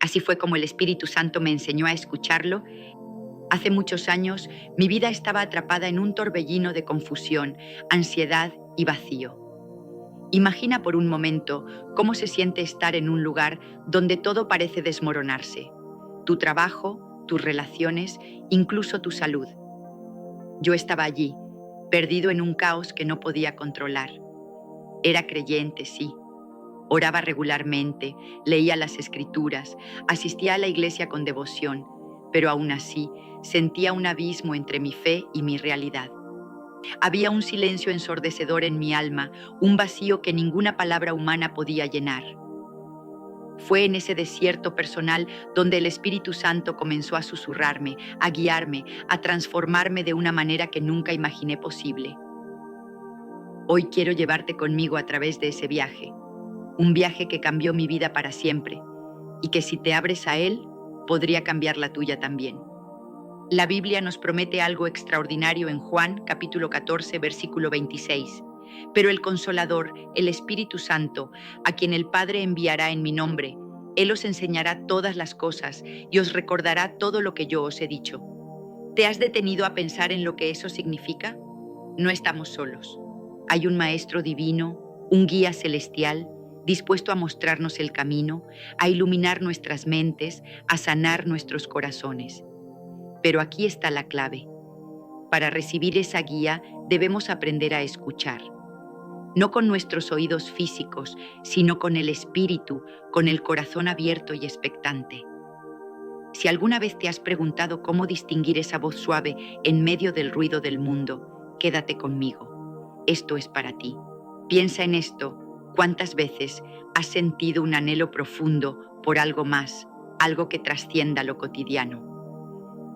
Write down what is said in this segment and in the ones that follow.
Así fue como el Espíritu Santo me enseñó a escucharlo. Hace muchos años, mi vida estaba atrapada en un torbellino de confusión, ansiedad y vacío. Imagina por un momento cómo se siente estar en un lugar donde todo parece desmoronarse. Tu trabajo, tus relaciones, incluso tu salud. Yo estaba allí, perdido en un caos que no podía controlar. Era creyente, sí. Oraba regularmente, leía las Escrituras, asistía a la iglesia con devoción, pero aún así sentía un abismo entre mi fe y mi realidad. Había un silencio ensordecedor en mi alma, un vacío que ninguna palabra humana podía llenar. Fue en ese desierto personal donde el Espíritu Santo comenzó a susurrarme, a guiarme, a transformarme de una manera que nunca imaginé posible. Hoy quiero llevarte conmigo a través de ese viaje, un viaje que cambió mi vida para siempre y que si te abres a él, podría cambiar la tuya también. La Biblia nos promete algo extraordinario en Juan, capítulo 14, versículo 26. Pero el Consolador, el Espíritu Santo, a quien el Padre enviará en mi nombre, Él os enseñará todas las cosas y os recordará todo lo que yo os he dicho. ¿Te has detenido a pensar en lo que eso significa? No estamos solos. Hay un Maestro divino, un guía celestial, dispuesto a mostrarnos el camino, a iluminar nuestras mentes, a sanar nuestros corazones. Pero aquí está la clave. Para recibir esa guía debemos aprender a escuchar. No con nuestros oídos físicos, sino con el espíritu, con el corazón abierto y expectante. Si alguna vez te has preguntado cómo distinguir esa voz suave en medio del ruido del mundo, quédate conmigo. Esto es para ti. Piensa en esto. ¿Cuántas veces has sentido un anhelo profundo por algo más, algo que trascienda lo cotidiano?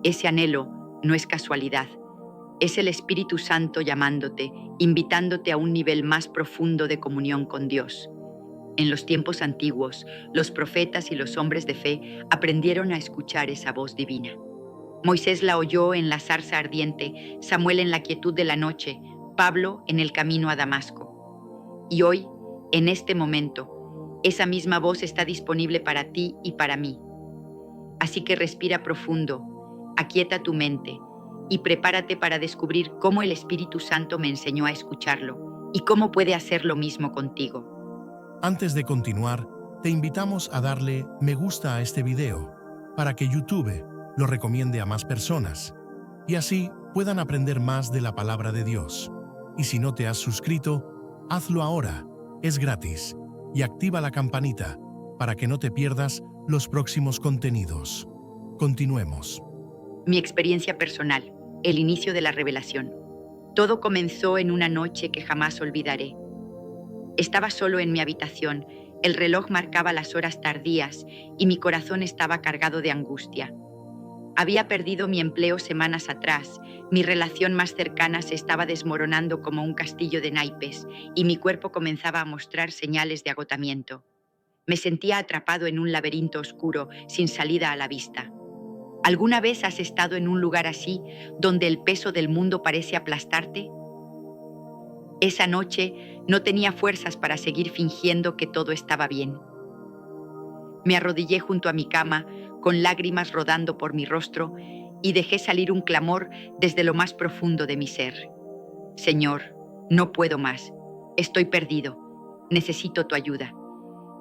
Ese anhelo no es casualidad, es el Espíritu Santo llamándote, invitándote a un nivel más profundo de comunión con Dios. En los tiempos antiguos, los profetas y los hombres de fe aprendieron a escuchar esa voz divina. Moisés la oyó en la zarza ardiente, Samuel en la quietud de la noche, Pablo en el camino a Damasco. Y hoy, en este momento, esa misma voz está disponible para ti y para mí. Así que respira profundo, aquieta tu mente y prepárate para descubrir cómo el Espíritu Santo me enseñó a escucharlo y cómo puede hacer lo mismo contigo. Antes de continuar, te invitamos a darle me gusta a este video para que YouTube lo recomiende a más personas y así puedan aprender más de la palabra de Dios. Y si no te has suscrito, hazlo ahora, es gratis, y activa la campanita para que no te pierdas los próximos contenidos. Continuemos. Mi experiencia personal, el inicio de la revelación. Todo comenzó en una noche que jamás olvidaré. Estaba solo en mi habitación, el reloj marcaba las horas tardías y mi corazón estaba cargado de angustia. Había perdido mi empleo semanas atrás, mi relación más cercana se estaba desmoronando como un castillo de naipes y mi cuerpo comenzaba a mostrar señales de agotamiento. Me sentía atrapado en un laberinto oscuro, sin salida a la vista. ¿Alguna vez has estado en un lugar así, donde el peso del mundo parece aplastarte? Esa noche no tenía fuerzas para seguir fingiendo que todo estaba bien. Me arrodillé junto a mi cama, con lágrimas rodando por mi rostro, y dejé salir un clamor desde lo más profundo de mi ser. Señor, no puedo más. Estoy perdido. Necesito tu ayuda.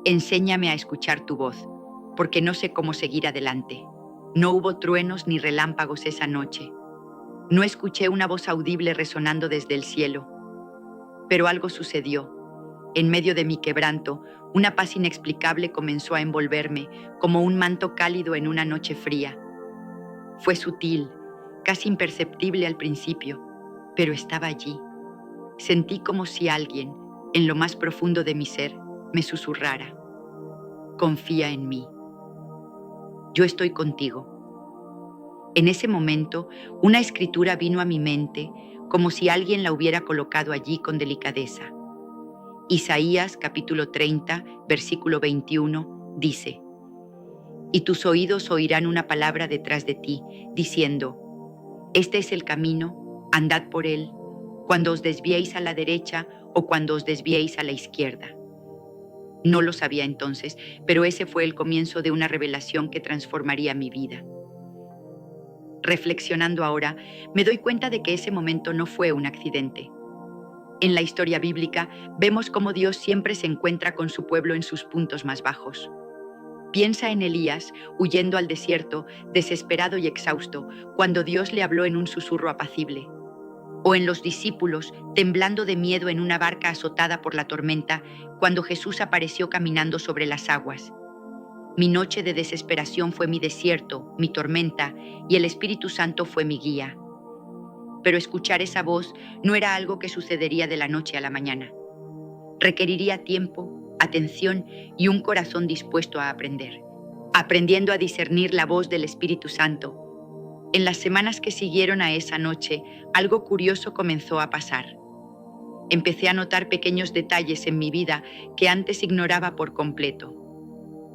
Enséñame a escuchar tu voz, porque no sé cómo seguir adelante. No hubo truenos ni relámpagos esa noche. No escuché una voz audible resonando desde el cielo. Pero algo sucedió. En medio de mi quebranto, una paz inexplicable comenzó a envolverme, como un manto cálido en una noche fría. Fue sutil, casi imperceptible al principio, pero estaba allí. Sentí como si alguien, en lo más profundo de mi ser, me susurrara: confía en mí. Yo estoy contigo. En ese momento, una escritura vino a mi mente como si alguien la hubiera colocado allí con delicadeza. Isaías capítulo 30, versículo 21, dice: y tus oídos oirán una palabra detrás de ti, diciendo: este es el camino, andad por él, cuando os desviéis a la derecha o cuando os desviéis a la izquierda. No lo sabía entonces, pero ese fue el comienzo de una revelación que transformaría mi vida. Reflexionando ahora, me doy cuenta de que ese momento no fue un accidente. En la historia bíblica vemos cómo Dios siempre se encuentra con su pueblo en sus puntos más bajos. Piensa en Elías, huyendo al desierto, desesperado y exhausto, cuando Dios le habló en un susurro apacible. O en los discípulos, temblando de miedo en una barca azotada por la tormenta, cuando Jesús apareció caminando sobre las aguas. Mi noche de desesperación fue mi desierto, mi tormenta, y el Espíritu Santo fue mi guía. Pero escuchar esa voz no era algo que sucedería de la noche a la mañana. Requeriría tiempo, atención y un corazón dispuesto a aprender. Aprendiendo a discernir la voz del Espíritu Santo. En las semanas que siguieron a esa noche, algo curioso comenzó a pasar. Empecé a notar pequeños detalles en mi vida que antes ignoraba por completo.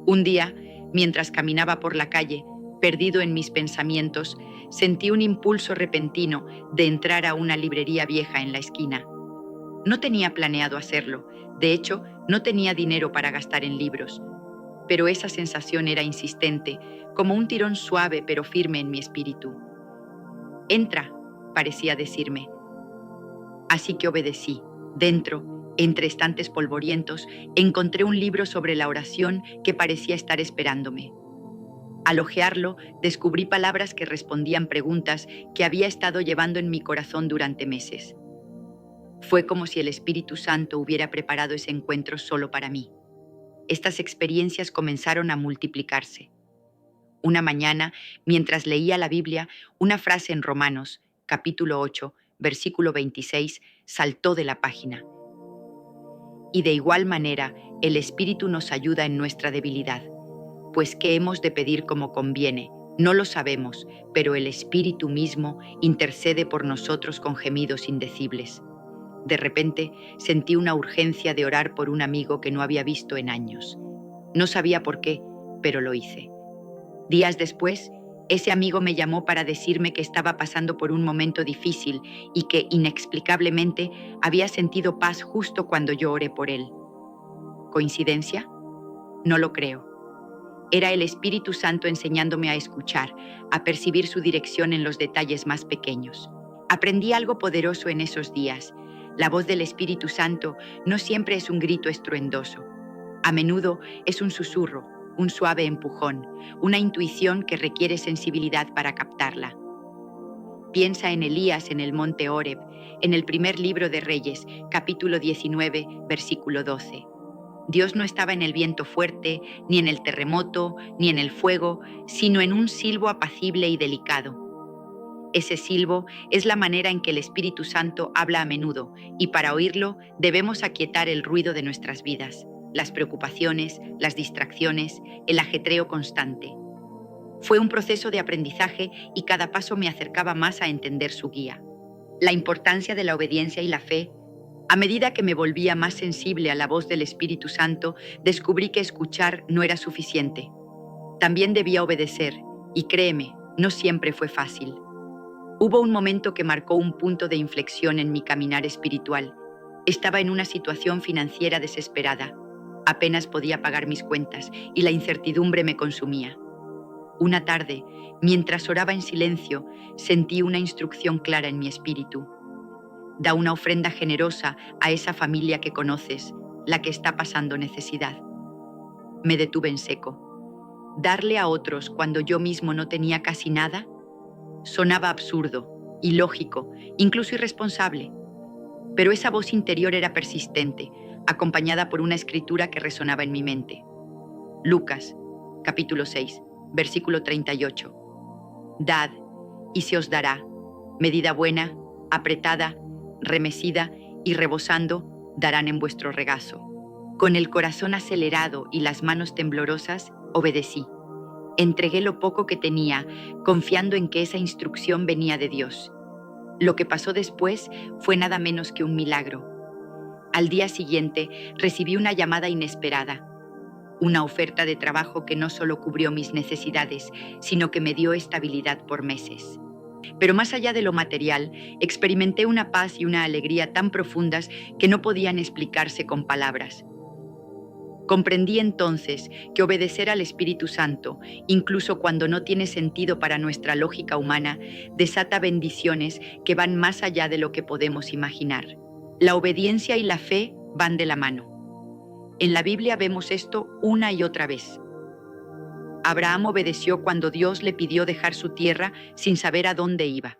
Un día, mientras caminaba por la calle, perdido en mis pensamientos, sentí un impulso repentino de entrar a una librería vieja en la esquina. No tenía planeado hacerlo, de hecho, no tenía dinero para gastar en libros, pero esa sensación era insistente, como un tirón suave pero firme en mi espíritu. «Entra», parecía decirme. Así que obedecí. Dentro, entre estantes polvorientos, encontré un libro sobre la oración que parecía estar esperándome. Al hojearlo, descubrí palabras que respondían preguntas que había estado llevando en mi corazón durante meses. Fue como si el Espíritu Santo hubiera preparado ese encuentro solo para mí. Estas experiencias comenzaron a multiplicarse. Una mañana, mientras leía la Biblia, una frase en Romanos, capítulo 8, versículo 26, saltó de la página. Y de igual manera, el Espíritu nos ayuda en nuestra debilidad. Pues ¿qué hemos de pedir como conviene? No lo sabemos, pero el Espíritu mismo intercede por nosotros con gemidos indecibles. De repente, sentí una urgencia de orar por un amigo que no había visto en años. No sabía por qué, pero lo hice. Días después, ese amigo me llamó para decirme que estaba pasando por un momento difícil y que, inexplicablemente, había sentido paz justo cuando yo oré por él. ¿Coincidencia? No lo creo. Era el Espíritu Santo enseñándome a escuchar, a percibir su dirección en los detalles más pequeños. Aprendí algo poderoso en esos días. La voz del Espíritu Santo no siempre es un grito estruendoso. A menudo es un susurro, un suave empujón, una intuición que requiere sensibilidad para captarla. Piensa en Elías en el monte Horeb, en el primer libro de Reyes, capítulo 19, versículo 12. Dios no estaba en el viento fuerte, ni en el terremoto, ni en el fuego, sino en un silbo apacible y delicado. Ese silbo es la manera en que el Espíritu Santo habla a menudo, y para oírlo debemos aquietar el ruido de nuestras vidas, las preocupaciones, las distracciones, el ajetreo constante. Fue un proceso de aprendizaje y cada paso me acercaba más a entender su guía. La importancia de la obediencia y la fe. A medida que me volvía más sensible a la voz del Espíritu Santo, descubrí que escuchar no era suficiente. También debía obedecer, y créeme, no siempre fue fácil. Hubo un momento que marcó un punto de inflexión en mi caminar espiritual. Estaba en una situación financiera desesperada. Apenas podía pagar mis cuentas y la incertidumbre me consumía. Una tarde, mientras oraba en silencio, sentí una instrucción clara en mi espíritu. Da una ofrenda generosa a esa familia que conoces, la que está pasando necesidad. Me detuve en seco. ¿Darle a otros cuando yo mismo no tenía casi nada? Sonaba absurdo, ilógico, incluso irresponsable. Pero esa voz interior era persistente, acompañada por una escritura que resonaba en mi mente. Lucas, capítulo 6, versículo 38. Dad, y se os dará, medida buena, apretada, remecida y rebosando, darán en vuestro regazo. Con el corazón acelerado y las manos temblorosas, obedecí. Entregué lo poco que tenía, confiando en que esa instrucción venía de Dios. Lo que pasó después fue nada menos que un milagro. Al día siguiente, recibí una llamada inesperada. Una oferta de trabajo que no solo cubrió mis necesidades, sino que me dio estabilidad por meses. Pero más allá de lo material, experimenté una paz y una alegría tan profundas que no podían explicarse con palabras. Comprendí entonces que obedecer al Espíritu Santo, incluso cuando no tiene sentido para nuestra lógica humana, desata bendiciones que van más allá de lo que podemos imaginar. La obediencia y la fe van de la mano. En la Biblia vemos esto una y otra vez. Abraham obedeció cuando Dios le pidió dejar su tierra sin saber a dónde iba.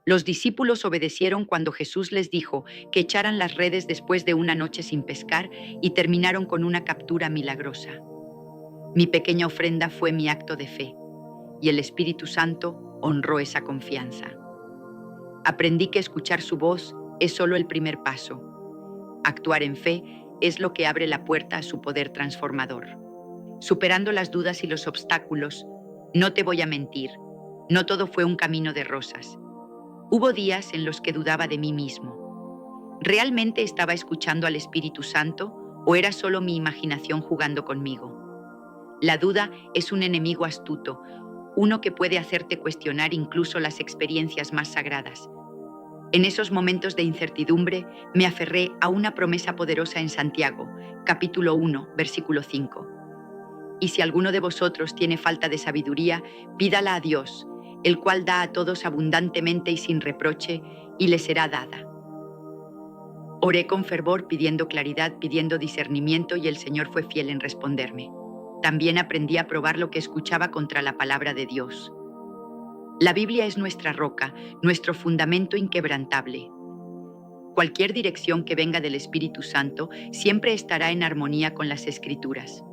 Los discípulos obedecieron cuando Jesús les dijo que echaran las redes después de una noche sin pescar y terminaron con una captura milagrosa. Mi pequeña ofrenda fue mi acto de fe, y el Espíritu Santo honró esa confianza. Aprendí que escuchar su voz es solo el primer paso. Actuar en fe es lo que abre la puerta a su poder transformador. Superando las dudas y los obstáculos, no te voy a mentir, no todo fue un camino de rosas. Hubo días en los que dudaba de mí mismo. ¿Realmente estaba escuchando al Espíritu Santo o era solo mi imaginación jugando conmigo? La duda es un enemigo astuto, uno que puede hacerte cuestionar incluso las experiencias más sagradas. En esos momentos de incertidumbre, me aferré a una promesa poderosa en Santiago, capítulo 1, versículo 5. Y si alguno de vosotros tiene falta de sabiduría, pídala a Dios, el cual da a todos abundantemente y sin reproche, y le será dada. Oré con fervor pidiendo claridad, pidiendo discernimiento, y el Señor fue fiel en responderme. También aprendí a probar lo que escuchaba contra la palabra de Dios. La Biblia es nuestra roca, nuestro fundamento inquebrantable. Cualquier dirección que venga del Espíritu Santo siempre estará en armonía con las Escrituras.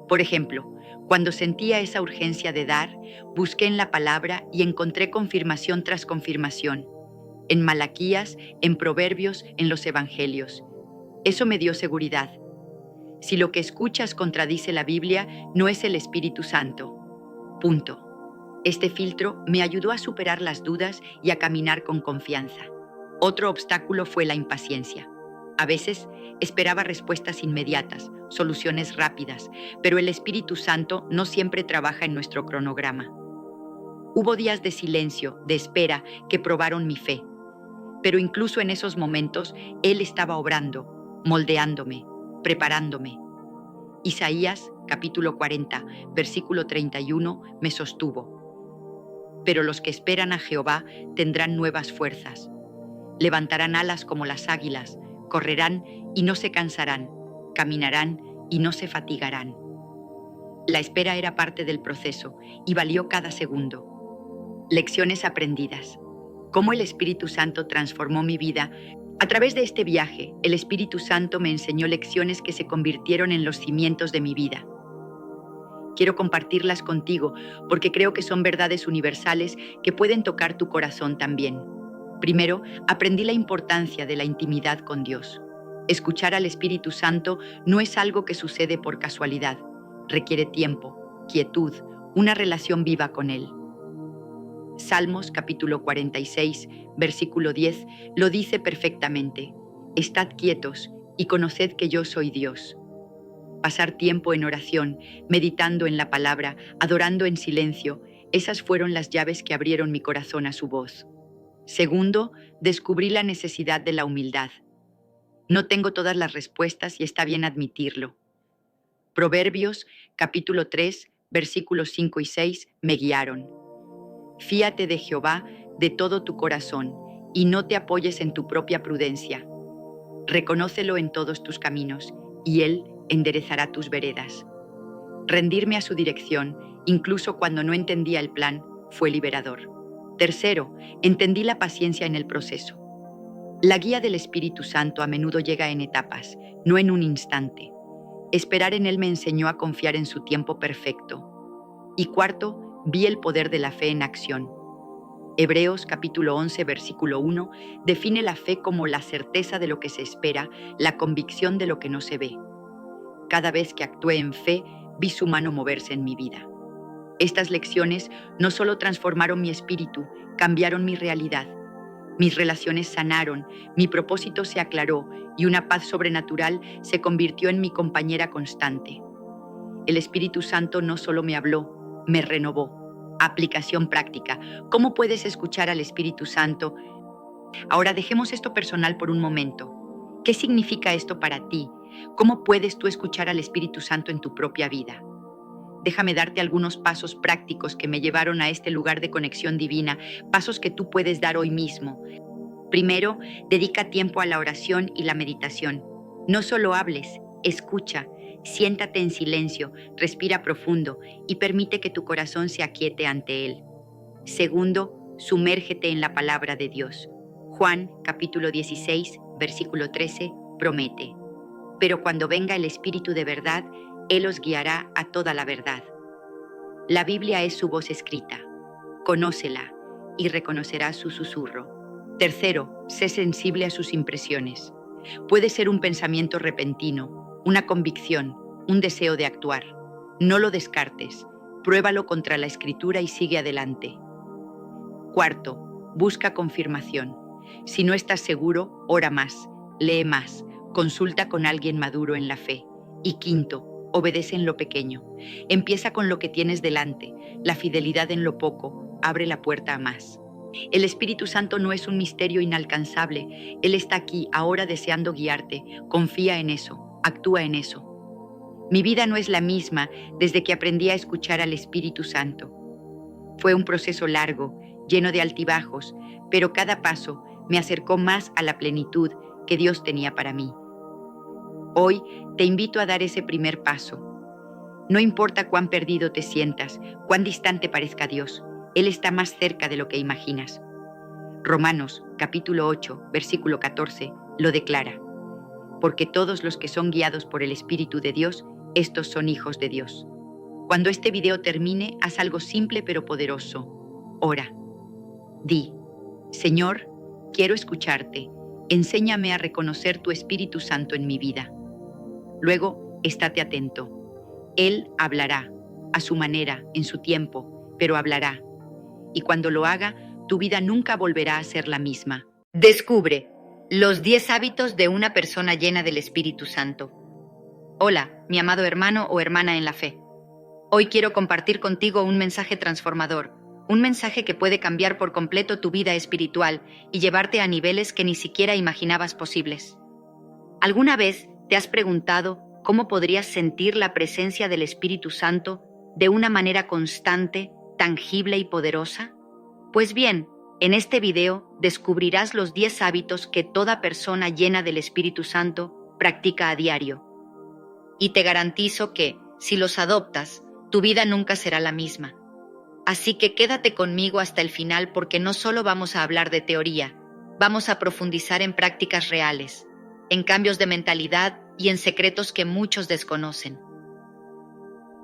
Por ejemplo, cuando sentía esa urgencia de dar, busqué en la palabra y encontré confirmación tras confirmación. En Malaquías, en Proverbios, en los Evangelios. Eso me dio seguridad. Si lo que escuchas contradice la Biblia, no es el Espíritu Santo. Punto. Este filtro me ayudó a superar las dudas y a caminar con confianza. Otro obstáculo fue la impaciencia. A veces esperaba respuestas inmediatas, soluciones rápidas, pero el Espíritu Santo no siempre trabaja en nuestro cronograma. Hubo días de silencio, de espera, que probaron mi fe. Pero incluso en esos momentos, Él estaba obrando, moldeándome, preparándome. Isaías, capítulo 40, versículo 31, me sostuvo. Pero los que esperan a Jehová tendrán nuevas fuerzas. Levantarán alas como las águilas, correrán y no se cansarán, caminarán y no se fatigarán. La espera era parte del proceso y valió cada segundo. Lecciones aprendidas. Cómo el Espíritu Santo transformó mi vida. A través de este viaje, el Espíritu Santo me enseñó lecciones que se convirtieron en los cimientos de mi vida. Quiero compartirlas contigo porque creo que son verdades universales que pueden tocar tu corazón también. Primero, aprendí la importancia de la intimidad con Dios. Escuchar al Espíritu Santo no es algo que sucede por casualidad. Requiere tiempo, quietud, una relación viva con Él. Salmos capítulo 46, versículo 10, lo dice perfectamente. Estad quietos y conoced que yo soy Dios. Pasar tiempo en oración, meditando en la palabra, adorando en silencio, esas fueron las llaves que abrieron mi corazón a su voz. Segundo, descubrí la necesidad de la humildad. No tengo todas las respuestas y está bien admitirlo. Proverbios, capítulo 3, versículos 5 y 6, me guiaron. Fíate de Jehová de todo tu corazón y no te apoyes en tu propia prudencia. Reconócelo en todos tus caminos y Él enderezará tus veredas. Rendirme a su dirección, incluso cuando no entendía el plan, fue liberador. Tercero, entendí la paciencia en el proceso. La guía del Espíritu Santo a menudo llega en etapas, no en un instante. Esperar en Él me enseñó a confiar en su tiempo perfecto. Y cuarto, vi el poder de la fe en acción. Hebreos capítulo 11, versículo 1, define la fe como la certeza de lo que se espera, la convicción de lo que no se ve. Cada vez que actué en fe, vi su mano moverse en mi vida. Estas lecciones no solo transformaron mi espíritu, cambiaron mi realidad. Mis relaciones sanaron, mi propósito se aclaró y una paz sobrenatural se convirtió en mi compañera constante. El Espíritu Santo no solo me habló, me renovó. Aplicación práctica. ¿Cómo puedes escuchar al Espíritu Santo? Ahora dejemos esto personal por un momento. ¿Qué significa esto para ti? ¿Cómo puedes tú escuchar al Espíritu Santo en tu propia vida? Déjame darte algunos pasos prácticos que me llevaron a este lugar de conexión divina, pasos que tú puedes dar hoy mismo. Primero, dedica tiempo a la oración y la meditación. No solo hables, escucha, siéntate en silencio, respira profundo y permite que tu corazón se aquiete ante Él. Segundo, sumérgete en la palabra de Dios. Juan, capítulo 16, versículo 13, promete: pero cuando venga el Espíritu de verdad, Él os guiará a toda la verdad. La Biblia es su voz escrita. Conócela y reconocerás su susurro. Tercero, sé sensible a sus impresiones. Puede ser un pensamiento repentino, una convicción, un deseo de actuar. No lo descartes, pruébalo contra la Escritura y sigue adelante. Cuarto, busca confirmación. Si no estás seguro, ora más, lee más, consulta con alguien maduro en la fe. Y quinto, obedece en lo pequeño. Empieza con lo que tienes delante. La fidelidad en lo poco abre la puerta a más. El Espíritu Santo no es un misterio inalcanzable. Él está aquí, ahora deseando guiarte. Confía en eso, actúa en eso. Mi vida no es la misma desde que aprendí a escuchar al Espíritu Santo. Fue un proceso largo, lleno de altibajos, pero cada paso me acercó más a la plenitud que Dios tenía para mí. Hoy te invito a dar ese primer paso. No importa cuán perdido te sientas, cuán distante parezca Dios, Él está más cerca de lo que imaginas. Romanos, capítulo 8, versículo 14, lo declara: porque todos los que son guiados por el Espíritu de Dios, estos son hijos de Dios. Cuando este video termine, haz algo simple pero poderoso. Ora. Di: Señor, quiero escucharte. Enséñame a reconocer tu Espíritu Santo en mi vida. Luego, estate atento. Él hablará, a su manera, en su tiempo, pero hablará. Y cuando lo haga, tu vida nunca volverá a ser la misma. Descubre los 10 hábitos de una persona llena del Espíritu Santo. Hola, mi amado hermano o hermana en la fe. Hoy quiero compartir contigo un mensaje transformador, un mensaje que puede cambiar por completo tu vida espiritual y llevarte a niveles que ni siquiera imaginabas posibles. ¿Alguna vez te has preguntado cómo podrías sentir la presencia del Espíritu Santo de una manera constante, tangible y poderosa? Pues bien, en este video descubrirás los 10 hábitos que toda persona llena del Espíritu Santo practica a diario. Y te garantizo que, si los adoptas, tu vida nunca será la misma. Así que quédate conmigo hasta el final, porque no solo vamos a hablar de teoría, vamos a profundizar en prácticas reales, en cambios de mentalidad y en secretos que muchos desconocen.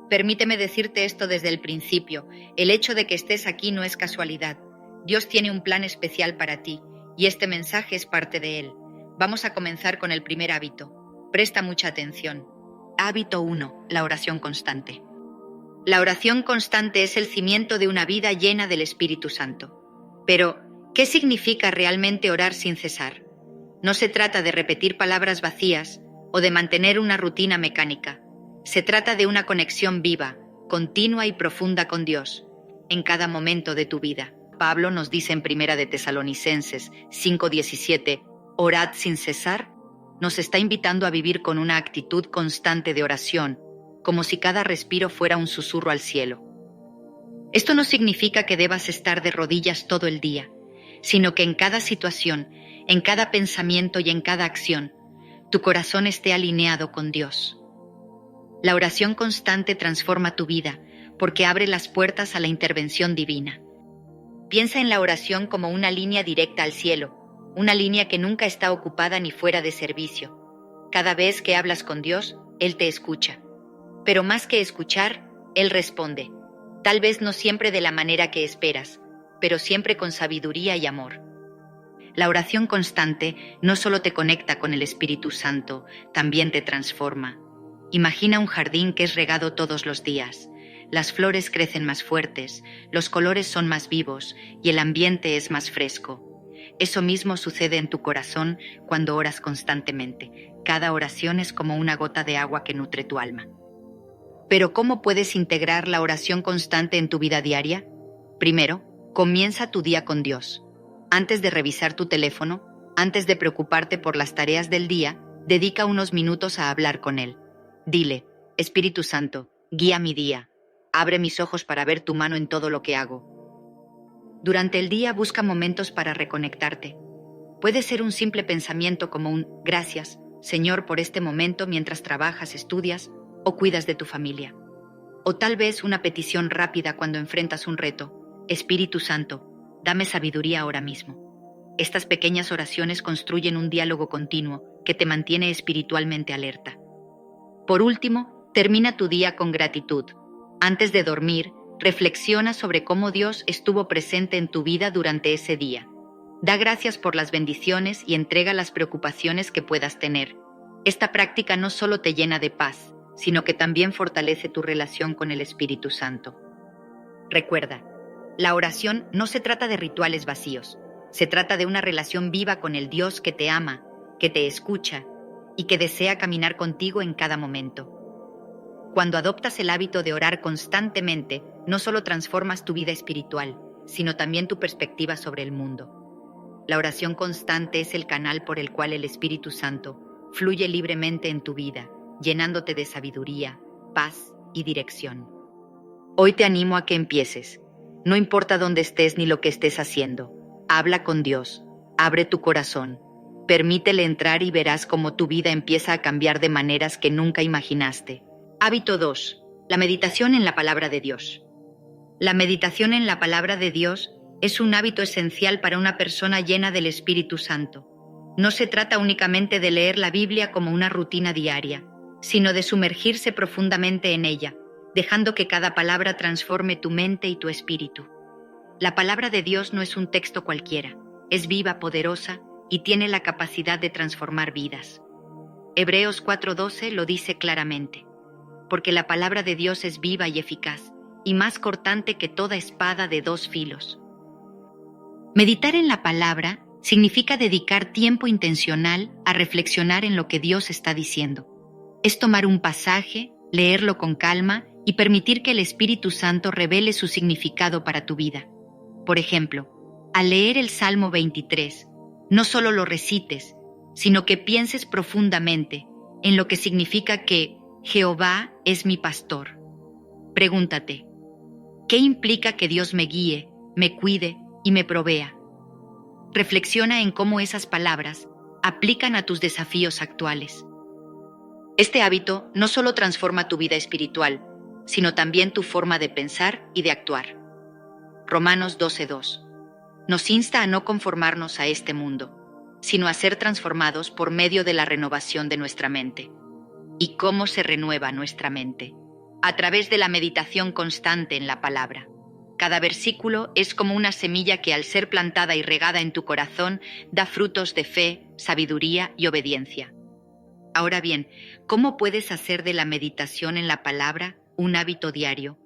Permíteme decirte esto desde el principio: el hecho de que estés aquí no es casualidad. Dios tiene un plan especial para ti, y este mensaje es parte de él. Vamos a comenzar con el primer hábito. Presta mucha atención. Hábito 1. La oración constante. La oración constante es el cimiento de una vida llena del Espíritu Santo. Pero, ¿qué significa realmente orar sin cesar? No se trata de repetir palabras vacías o de mantener una rutina mecánica. Se trata de una conexión viva, continua y profunda con Dios, en cada momento de tu vida. Pablo nos dice en 1 de Tesalonicenses 5:17, orad sin cesar. Nos está invitando a vivir con una actitud constante de oración, como si cada respiro fuera un susurro al cielo. Esto no significa que debas estar de rodillas todo el día, sino que en cada situación, en cada pensamiento y en cada acción, tu corazón esté alineado con Dios. La oración constante transforma tu vida porque abre las puertas a la intervención divina. Piensa en la oración como una línea directa al cielo, una línea que nunca está ocupada ni fuera de servicio. Cada vez que hablas con Dios, Él te escucha. Pero más que escuchar, Él responde, tal vez no siempre de la manera que esperas, pero siempre con sabiduría y amor. La oración constante no solo te conecta con el Espíritu Santo, también te transforma. Imagina un jardín que es regado todos los días. Las flores crecen más fuertes, los colores son más vivos y el ambiente es más fresco. Eso mismo sucede en tu corazón cuando oras constantemente. Cada oración es como una gota de agua que nutre tu alma. Pero ¿cómo puedes integrar la oración constante en tu vida diaria? Primero, comienza tu día con Dios. Antes de revisar tu teléfono, antes de preocuparte por las tareas del día, Dedica unos minutos a hablar con Él. Dile: Espíritu Santo, guía mi día. Abre mis ojos para ver tu mano en todo lo que hago. Durante el día busca momentos para reconectarte. Puede ser un simple pensamiento como un gracias, Señor, por este momento mientras trabajas, estudias o cuidas de tu familia. O tal vez una petición rápida cuando enfrentas un reto: Espíritu Santo, dame sabiduría ahora mismo. Estas pequeñas oraciones construyen un diálogo continuo que te mantiene espiritualmente alerta. Por último, termina tu día con gratitud. Antes de dormir, reflexiona sobre cómo Dios estuvo presente en tu vida durante ese día. Da gracias por las bendiciones y entrega las preocupaciones que puedas tener. Esta práctica no solo te llena de paz, sino que también fortalece tu relación con el Espíritu Santo. Recuerda, la oración no se trata de rituales vacíos. Se trata de una relación viva con el Dios que te ama, que te escucha y que desea caminar contigo en cada momento. Cuando adoptas el hábito de orar constantemente, no solo transformas tu vida espiritual, sino también tu perspectiva sobre el mundo. La oración constante es el canal por el cual el Espíritu Santo fluye libremente en tu vida, llenándote de sabiduría, paz y dirección. Hoy te animo a que empieces. No importa dónde estés ni lo que estés haciendo. Habla con Dios, abre tu corazón, permítele entrar y verás cómo tu vida empieza a cambiar de maneras que nunca imaginaste. Hábito 2. La meditación en la palabra de Dios. La meditación en la palabra de Dios es un hábito esencial para una persona llena del Espíritu Santo. No se trata únicamente de leer la Biblia como una rutina diaria, sino de sumergirse profundamente en ella, dejando que cada palabra transforme tu mente y tu espíritu. La palabra de Dios no es un texto cualquiera, es viva, poderosa y tiene la capacidad de transformar vidas. Hebreos 4:12 lo dice claramente: porque la palabra de Dios es viva y eficaz, y más cortante que toda espada de 2 filos. Meditar en la palabra significa dedicar tiempo intencional a reflexionar en lo que Dios está diciendo. Es tomar un pasaje, leerlo con calma y permitir que el Espíritu Santo revele su significado para tu vida. Por ejemplo, al leer el Salmo 23, no solo lo recites, sino que pienses profundamente en lo que significa que Jehová es mi pastor. Pregúntate: ¿qué implica que Dios me guíe, me cuide y me provea? Reflexiona en cómo esas palabras aplican a tus desafíos actuales. Este hábito no solo transforma tu vida espiritual, sino también tu forma de pensar y de actuar. Romanos 12:2 nos insta a no conformarnos a este mundo, sino a ser transformados por medio de la renovación de nuestra mente. ¿Y cómo se renueva nuestra mente? A través de la meditación constante en la palabra. Cada versículo es como una semilla que, al ser plantada y regada en tu corazón, da frutos de fe, sabiduría y obediencia. Ahora bien, ¿cómo puedes hacer de la meditación en la palabra un hábito diario?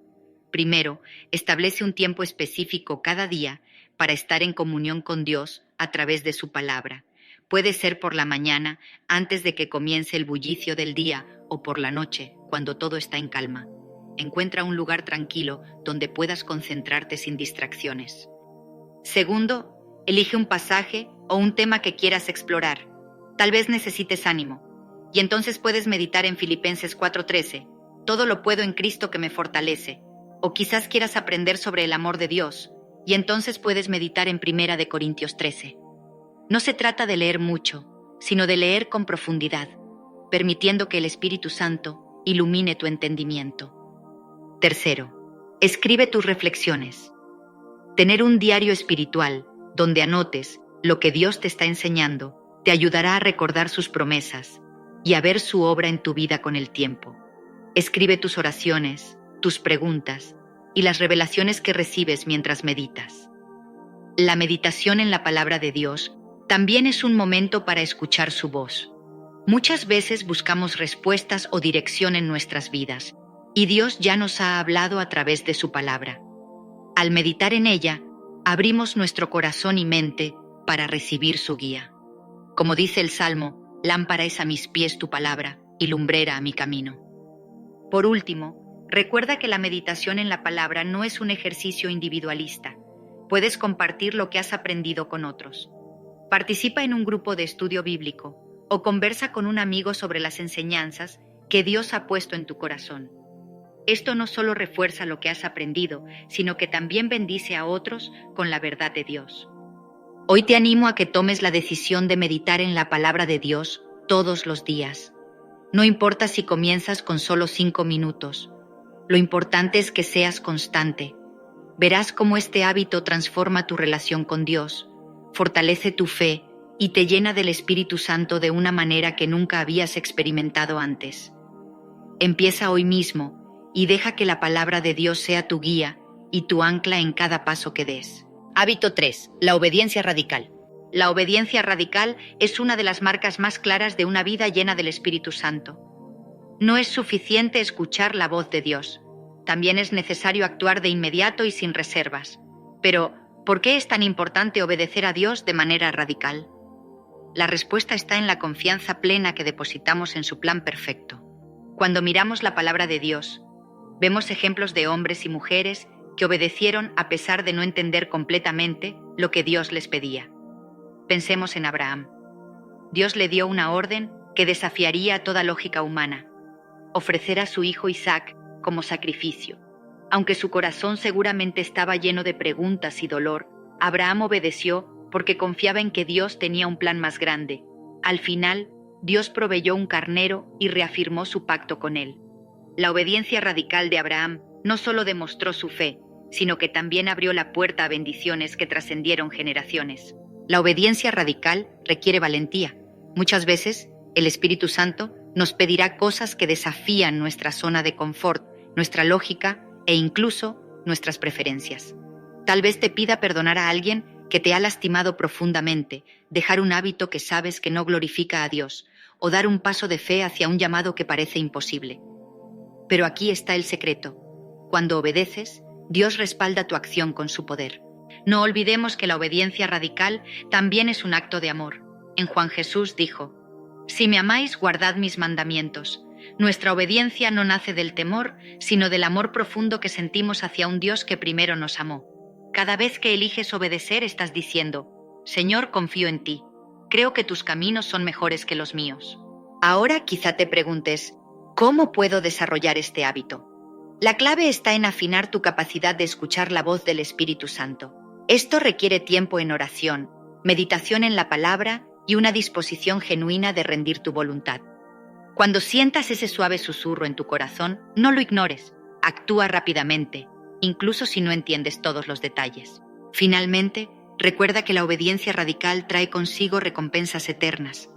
Primero, establece un tiempo específico cada día para estar en comunión con Dios a través de su palabra. Puede ser por la mañana, antes de que comience el bullicio del día, o por la noche, cuando todo está en calma. Encuentra un lugar tranquilo donde puedas concentrarte sin distracciones. Segundo, elige un pasaje o un tema que quieras explorar. Tal vez necesites ánimo, y entonces puedes meditar en Filipenses 4:13, todo lo puedo en Cristo que me fortalece. O quizás quieras aprender sobre el amor de Dios, y entonces puedes meditar en 1 de Corintios 13. No se trata de leer mucho, sino de leer con profundidad, permitiendo que el Espíritu Santo ilumine tu entendimiento. Tercero, escribe tus reflexiones. Tener un diario espiritual donde anotes lo que Dios te está enseñando te ayudará a recordar sus promesas y a ver su obra en tu vida con el tiempo. Escribe tus oraciones, tus preguntas y las revelaciones que recibes mientras meditas. La meditación en la palabra de Dios también es un momento para escuchar su voz. Muchas veces buscamos respuestas o dirección en nuestras vidas, y Dios ya nos ha hablado a través de su palabra. Al meditar en ella, abrimos nuestro corazón y mente para recibir su guía. Como dice el Salmo, lámpara es a mis pies tu palabra y lumbrera a mi camino. Por último, recuerda que la meditación en la palabra no es un ejercicio individualista. Puedes compartir lo que has aprendido con otros. Participa en un grupo de estudio bíblico o conversa con un amigo sobre las enseñanzas que Dios ha puesto en tu corazón. Esto no solo refuerza lo que has aprendido, sino que también bendice a otros con la verdad de Dios. Hoy te animo a que tomes la decisión de meditar en la palabra de Dios todos los días. No importa si comienzas con solo 5 minutos. Lo importante es que seas constante. Verás cómo este hábito transforma tu relación con Dios, fortalece tu fe y te llena del Espíritu Santo de una manera que nunca habías experimentado antes. Empieza hoy mismo y deja que la palabra de Dios sea tu guía y tu ancla en cada paso que des. Hábito 3. La obediencia radical. La obediencia radical es una de las marcas más claras de una vida llena del Espíritu Santo. No es suficiente escuchar la voz de Dios. También es necesario actuar de inmediato y sin reservas. Pero, ¿por qué es tan importante obedecer a Dios de manera radical? La respuesta está en la confianza plena que depositamos en su plan perfecto. Cuando miramos la palabra de Dios, vemos ejemplos de hombres y mujeres que obedecieron a pesar de no entender completamente lo que Dios les pedía. Pensemos en Abraham. Dios le dio una orden que desafiaría toda lógica humana: ofrecer a su hijo Isaac como sacrificio. Aunque su corazón seguramente estaba lleno de preguntas y dolor, Abraham obedeció porque confiaba en que Dios tenía un plan más grande. Al final, Dios proveyó un carnero y reafirmó su pacto con él. La obediencia radical de Abraham no solo demostró su fe, sino que también abrió la puerta a bendiciones que trascendieron generaciones. La obediencia radical requiere valentía. Muchas veces, el Espíritu Santo nos pedirá cosas que desafían nuestra zona de confort, nuestra lógica e incluso nuestras preferencias. Tal vez te pida perdonar a alguien que te ha lastimado profundamente, dejar un hábito que sabes que no glorifica a Dios, o dar un paso de fe hacia un llamado que parece imposible. Pero aquí está el secreto. Cuando obedeces, Dios respalda tu acción con su poder. No olvidemos que la obediencia radical también es un acto de amor. En Juan Jesús dijo: «Si me amáis, guardad mis mandamientos». Nuestra obediencia no nace del temor, sino del amor profundo que sentimos hacia un Dios que primero nos amó. Cada vez que eliges obedecer, estás diciendo: «Señor, confío en ti. Creo que tus caminos son mejores que los míos». Ahora quizá te preguntes: ¿cómo puedo desarrollar este hábito? La clave está en afinar tu capacidad de escuchar la voz del Espíritu Santo. Esto requiere tiempo en oración, meditación en la palabra y una disposición genuina de rendir tu voluntad. Cuando sientas ese suave susurro en tu corazón, no lo ignores, actúa rápidamente, incluso si no entiendes todos los detalles. Finalmente, recuerda que la obediencia radical trae consigo recompensas eternas.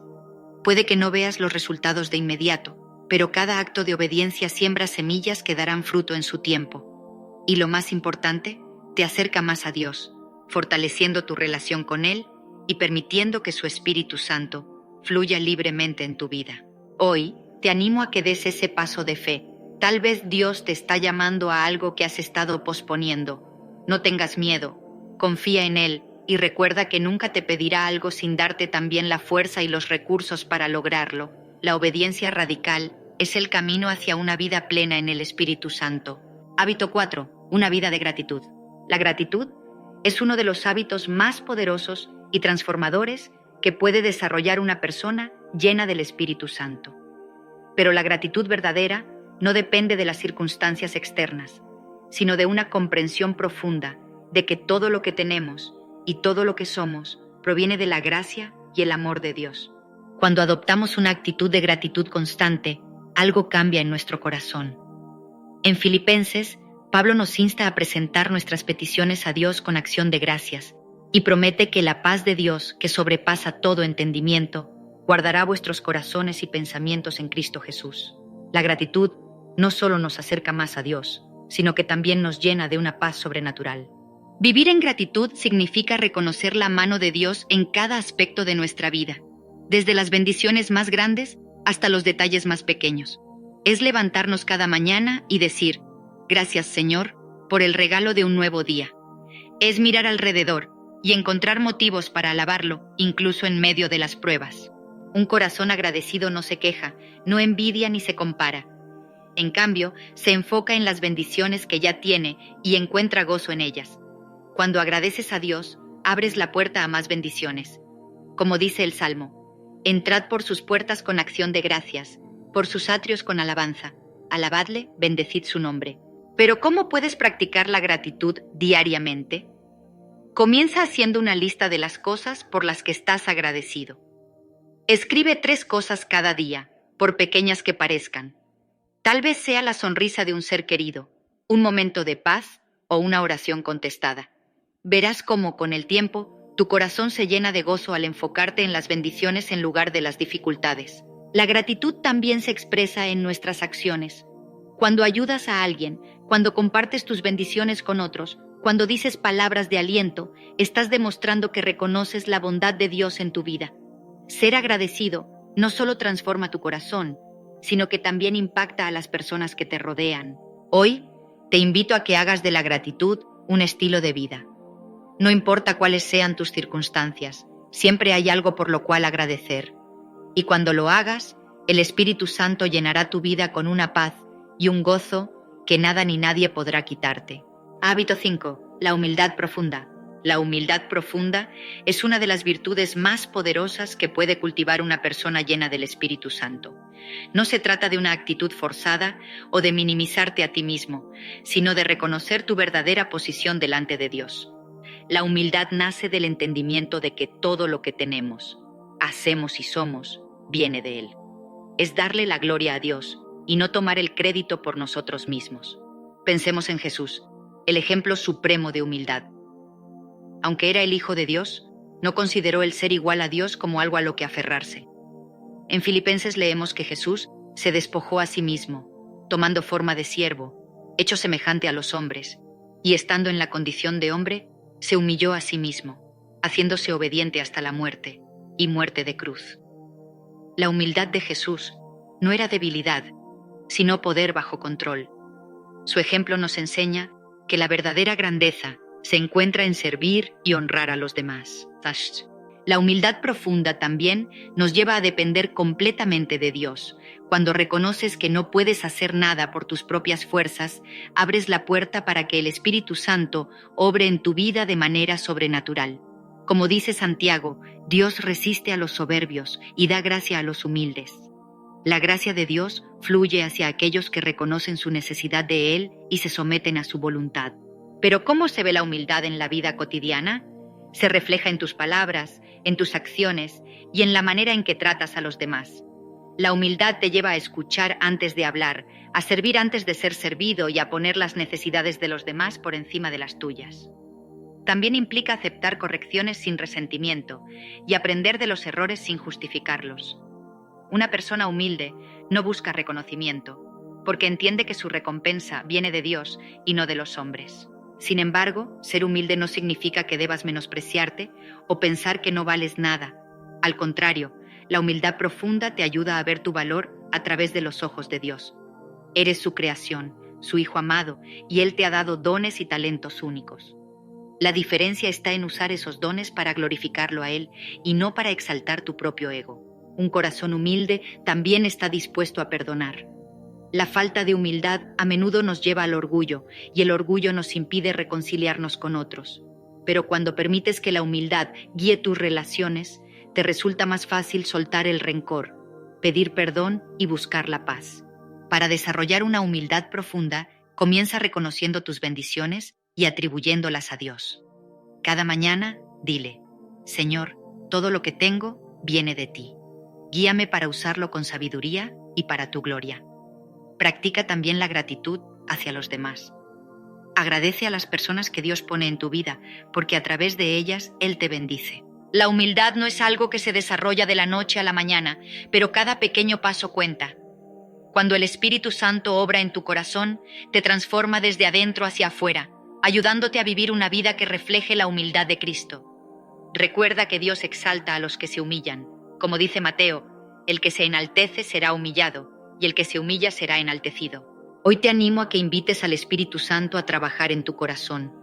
Puede que no veas los resultados de inmediato, pero cada acto de obediencia siembra semillas que darán fruto en su tiempo. Y lo más importante, te acerca más a Dios, fortaleciendo tu relación con Él y permitiendo que su Espíritu Santo fluya libremente en tu vida. Hoy, te animo a que des ese paso de fe. Tal vez Dios te está llamando a algo que has estado posponiendo. No tengas miedo, confía en Él y recuerda que nunca te pedirá algo sin darte también la fuerza y los recursos para lograrlo. La obediencia radical es el camino hacia una vida plena en el Espíritu Santo. Hábito 4. Una vida de gratitud. La gratitud es uno de los hábitos más poderosos y transformadores que puede desarrollar una persona llena del Espíritu Santo. Pero la gratitud verdadera no depende de las circunstancias externas, sino de una comprensión profunda de que todo lo que tenemos y todo lo que somos proviene de la gracia y el amor de Dios. Cuando adoptamos una actitud de gratitud constante, algo cambia en nuestro corazón. En Filipenses, Pablo nos insta a presentar nuestras peticiones a Dios con acción de gracias y promete que la paz de Dios, que sobrepasa todo entendimiento, guardará vuestros corazones y pensamientos en Cristo Jesús. La gratitud no solo nos acerca más a Dios, sino que también nos llena de una paz sobrenatural. Vivir en gratitud significa reconocer la mano de Dios en cada aspecto de nuestra vida, desde las bendiciones más grandes hasta los detalles más pequeños. Es levantarnos cada mañana y decir: «Gracias, Señor, por el regalo de un nuevo día». Es mirar alrededor y encontrar motivos para alabarlo, incluso en medio de las pruebas. Un corazón agradecido no se queja, no envidia ni se compara. En cambio, se enfoca en las bendiciones que ya tiene y encuentra gozo en ellas. Cuando agradeces a Dios, abres la puerta a más bendiciones. Como dice el Salmo: Entrad por sus puertas con acción de gracias, por sus atrios con alabanza. Alabadle, bendecid su nombre. Pero ¿cómo puedes practicar la gratitud diariamente? Comienza haciendo una lista de las cosas por las que estás agradecido. Escribe 3 cosas cada día, por pequeñas que parezcan. Tal vez sea la sonrisa de un ser querido, un momento de paz o una oración contestada. Verás cómo, con el tiempo, tu corazón se llena de gozo al enfocarte en las bendiciones en lugar de las dificultades. La gratitud también se expresa en nuestras acciones. Cuando ayudas a alguien, cuando compartes tus bendiciones con otros, cuando dices palabras de aliento, estás demostrando que reconoces la bondad de Dios en tu vida. Ser agradecido no solo transforma tu corazón, sino que también impacta a las personas que te rodean. Hoy, te invito a que hagas de la gratitud un estilo de vida. No importa cuáles sean tus circunstancias, siempre hay algo por lo cual agradecer. Y cuando lo hagas, el Espíritu Santo llenará tu vida con una paz y un gozo que nada ni nadie podrá quitarte. Hábito 5. La humildad profunda. La humildad profunda es una de las virtudes más poderosas que puede cultivar una persona llena del Espíritu Santo. No se trata de una actitud forzada o de minimizarte a ti mismo, sino de reconocer tu verdadera posición delante de Dios. La humildad nace del entendimiento de que todo lo que tenemos, hacemos y somos, viene de Él. Es darle la gloria a Dios y no tomar el crédito por nosotros mismos. Pensemos en Jesús, el ejemplo supremo de humildad. Aunque era el Hijo de Dios, no consideró el ser igual a Dios como algo a lo que aferrarse. En Filipenses leemos que Jesús se despojó a sí mismo, tomando forma de siervo, hecho semejante a los hombres, y estando en la condición de hombre, se humilló a sí mismo, haciéndose obediente hasta la muerte, y muerte de cruz. La humildad de Jesús no era debilidad, sino poder bajo control. Su ejemplo nos enseña que la verdadera grandeza se encuentra en servir y honrar a los demás. La humildad profunda también nos lleva a depender completamente de Dios. Cuando reconoces que no puedes hacer nada por tus propias fuerzas, abres la puerta para que el Espíritu Santo obre en tu vida de manera sobrenatural. Como dice Santiago, Dios resiste a los soberbios y da gracia a los humildes. La gracia de Dios fluye hacia aquellos que reconocen su necesidad de Él y se someten a su voluntad. Pero ¿cómo se ve la humildad en la vida cotidiana? Se refleja en tus palabras, en tus acciones y en la manera en que tratas a los demás. La humildad te lleva a escuchar antes de hablar, a servir antes de ser servido y a poner las necesidades de los demás por encima de las tuyas. También implica aceptar correcciones sin resentimiento y aprender de los errores sin justificarlos. Una persona humilde no busca reconocimiento, porque entiende que su recompensa viene de Dios y no de los hombres. Sin embargo, ser humilde no significa que debas menospreciarte o pensar que no vales nada. Al contrario, la humildad profunda te ayuda a ver tu valor a través de los ojos de Dios. Eres su creación, su Hijo amado, y Él te ha dado dones y talentos únicos. La diferencia está en usar esos dones para glorificarlo a Él y no para exaltar tu propio ego. Un corazón humilde también está dispuesto a perdonar. La falta de humildad a menudo nos lleva al orgullo, y el orgullo nos impide reconciliarnos con otros. Pero cuando permites que la humildad guíe tus relaciones, te resulta más fácil soltar el rencor, pedir perdón y buscar la paz. Para desarrollar una humildad profunda, comienza reconociendo tus bendiciones y atribuyéndolas a Dios. Cada mañana, dile: Señor, todo lo que tengo viene de ti. Guíame para usarlo con sabiduría y para tu gloria. Practica también la gratitud hacia los demás. Agradece a las personas que Dios pone en tu vida, porque a través de ellas Él te bendice. La humildad no es algo que se desarrolla de la noche a la mañana, pero cada pequeño paso cuenta. Cuando el Espíritu Santo obra en tu corazón, te transforma desde adentro hacia afuera, ayudándote a vivir una vida que refleje la humildad de Cristo. Recuerda que Dios exalta a los que se humillan. Como dice Mateo, el que se enaltece será humillado, y el que se humilla será enaltecido. Hoy te animo a que invites al Espíritu Santo a trabajar en tu corazón.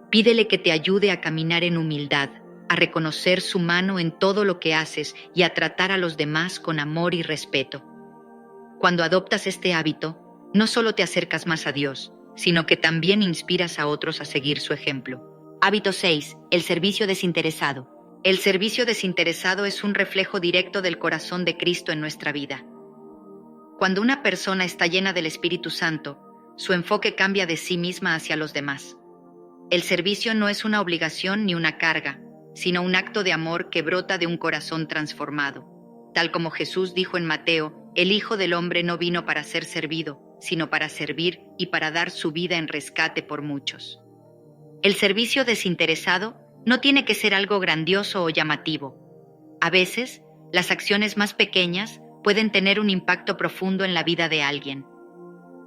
Pídele que te ayude a caminar en humildad, a reconocer su mano en todo lo que haces y a tratar a los demás con amor y respeto. Cuando adoptas este hábito, no solo te acercas más a Dios, sino que también inspiras a otros a seguir su ejemplo. Hábito 6. El servicio desinteresado. El servicio desinteresado es un reflejo directo del corazón de Cristo en nuestra vida. Cuando una persona está llena del Espíritu Santo, su enfoque cambia de sí misma hacia los demás. El servicio no es una obligación ni una carga, sino un acto de amor que brota de un corazón transformado. Tal como Jesús dijo en Mateo, el Hijo del Hombre no vino para ser servido, sino para servir y para dar su vida en rescate por muchos. El servicio desinteresado no tiene que ser algo grandioso o llamativo. A veces, las acciones más pequeñas pueden tener un impacto profundo en la vida de alguien.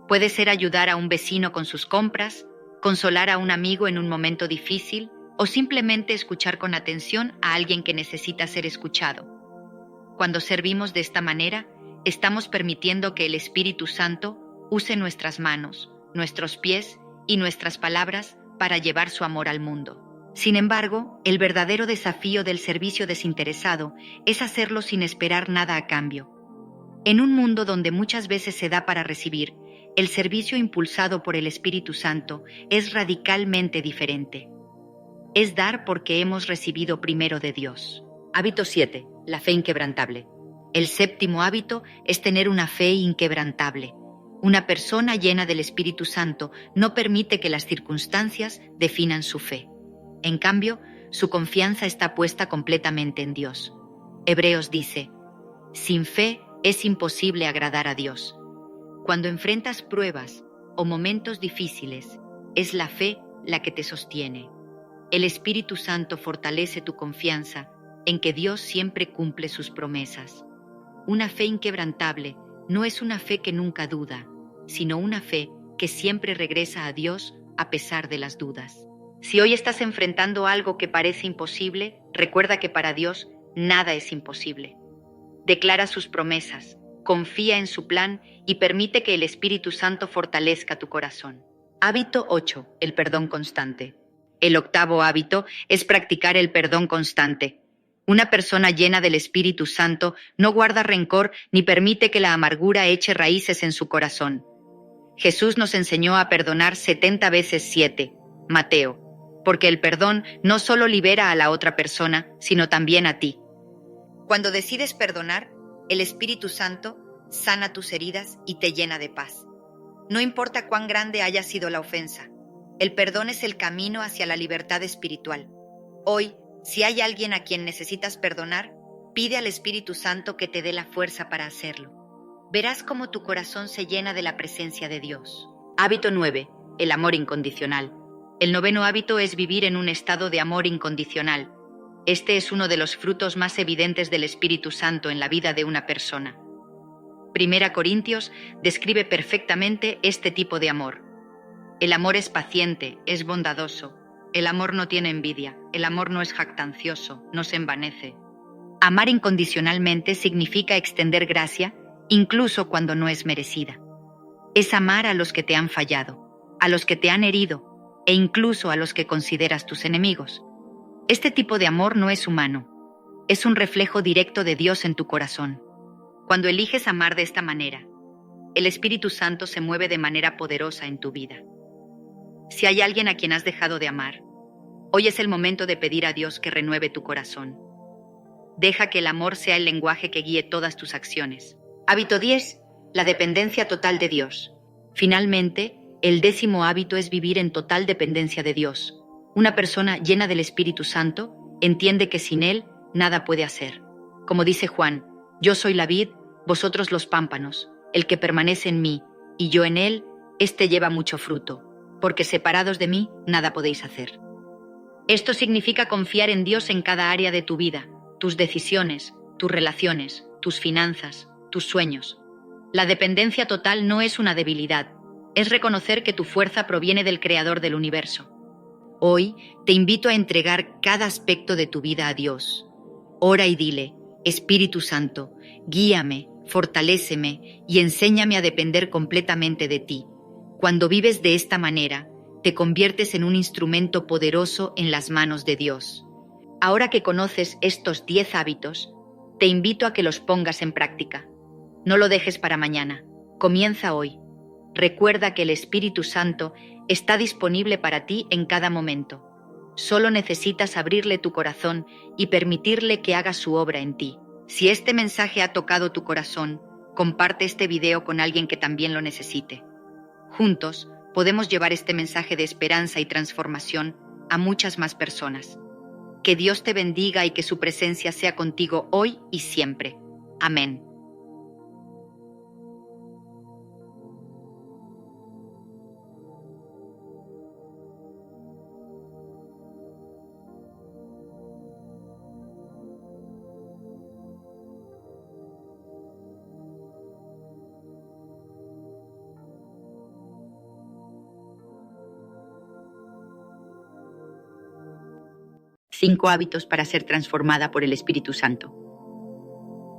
Puede ser ayudar a un vecino con sus compras, consolar a un amigo en un momento difícil o simplemente escuchar con atención a alguien que necesita ser escuchado. Cuando servimos de esta manera, estamos permitiendo que el Espíritu Santo use nuestras manos, nuestros pies y nuestras palabras para llevar su amor al mundo. Sin embargo, el verdadero desafío del servicio desinteresado es hacerlo sin esperar nada a cambio. En un mundo donde muchas veces se da para recibir, el servicio impulsado por el Espíritu Santo es radicalmente diferente. Es dar porque hemos recibido primero de Dios. Hábito 7. La fe inquebrantable. El séptimo hábito es tener una fe inquebrantable. Una persona llena del Espíritu Santo no permite que las circunstancias definan su fe. En cambio, su confianza está puesta completamente en Dios. Hebreos dice: sin fe es imposible agradar a Dios. Cuando enfrentas pruebas o momentos difíciles, es la fe la que te sostiene. El Espíritu Santo fortalece tu confianza en que Dios siempre cumple sus promesas. Una fe inquebrantable no es una fe que nunca duda, sino una fe que siempre regresa a Dios a pesar de las dudas. Si hoy estás enfrentando algo que parece imposible, recuerda que para Dios nada es imposible. Declara sus promesas, confía en su plan y permite que el Espíritu Santo fortalezca tu corazón. Hábito 8. El perdón constante. El octavo hábito es practicar el perdón constante. Una persona llena del Espíritu Santo no guarda rencor ni permite que la amargura eche raíces en su corazón. Jesús nos enseñó a perdonar 70 veces 7, Mateo, porque el perdón no solo libera a la otra persona, sino también a ti. Cuando decides perdonar, el Espíritu Santo sana tus heridas y te llena de paz. No importa cuán grande haya sido la ofensa, el perdón es el camino hacia la libertad espiritual. Hoy, si hay alguien a quien necesitas perdonar, pide al Espíritu Santo que te dé la fuerza para hacerlo. Verás cómo tu corazón se llena de la presencia de Dios. Hábito 9. El amor incondicional. El noveno hábito es vivir en un estado de amor incondicional. Este es uno de los frutos más evidentes del Espíritu Santo en la vida de una persona. Primera Corintios describe perfectamente este tipo de amor. El amor es paciente, es bondadoso. El amor no tiene envidia, el amor no es jactancioso, no se envanece. Amar incondicionalmente significa extender gracia, incluso cuando no es merecida. Es amar a los que te han fallado, a los que te han herido, e incluso a los que consideras tus enemigos. Este tipo de amor no es humano, es un reflejo directo de Dios en tu corazón. Cuando eliges amar de esta manera, el Espíritu Santo se mueve de manera poderosa en tu vida. Si hay alguien a quien has dejado de amar, hoy es el momento de pedir a Dios que renueve tu corazón. Deja que el amor sea el lenguaje que guíe todas tus acciones. Hábito 10. La dependencia total de Dios. Finalmente, el 10º hábito es vivir en total dependencia de Dios. Una persona llena del Espíritu Santo entiende que sin Él nada puede hacer. Como dice Juan, yo soy la vid, vosotros los pámpanos. El que permanece en mí y yo en él, éste lleva mucho fruto, porque separados de mí nada podéis hacer. Esto significa confiar en Dios en cada área de tu vida, tus decisiones, tus relaciones, tus finanzas, tus sueños. La dependencia total no es una debilidad, es reconocer que tu fuerza proviene del Creador del universo. Hoy te invito a entregar cada aspecto de tu vida a Dios. Ora y dile, Espíritu Santo, guíame, fortaléceme y enséñame a depender completamente de ti. Cuando vives de esta manera, te conviertes en un instrumento poderoso en las manos de Dios. Ahora que conoces estos 10 hábitos, te invito a que los pongas en práctica. No lo dejes para mañana, comienza hoy. Recuerda que el Espíritu Santo está disponible para ti en cada momento. Solo necesitas abrirle tu corazón y permitirle que haga su obra en ti. Si este mensaje ha tocado tu corazón, comparte este video con alguien que también lo necesite. Juntos, podemos llevar este mensaje de esperanza y transformación a muchas más personas. Que Dios te bendiga y que su presencia sea contigo hoy y siempre. Amén. Cinco hábitos para ser transformada por el Espíritu Santo.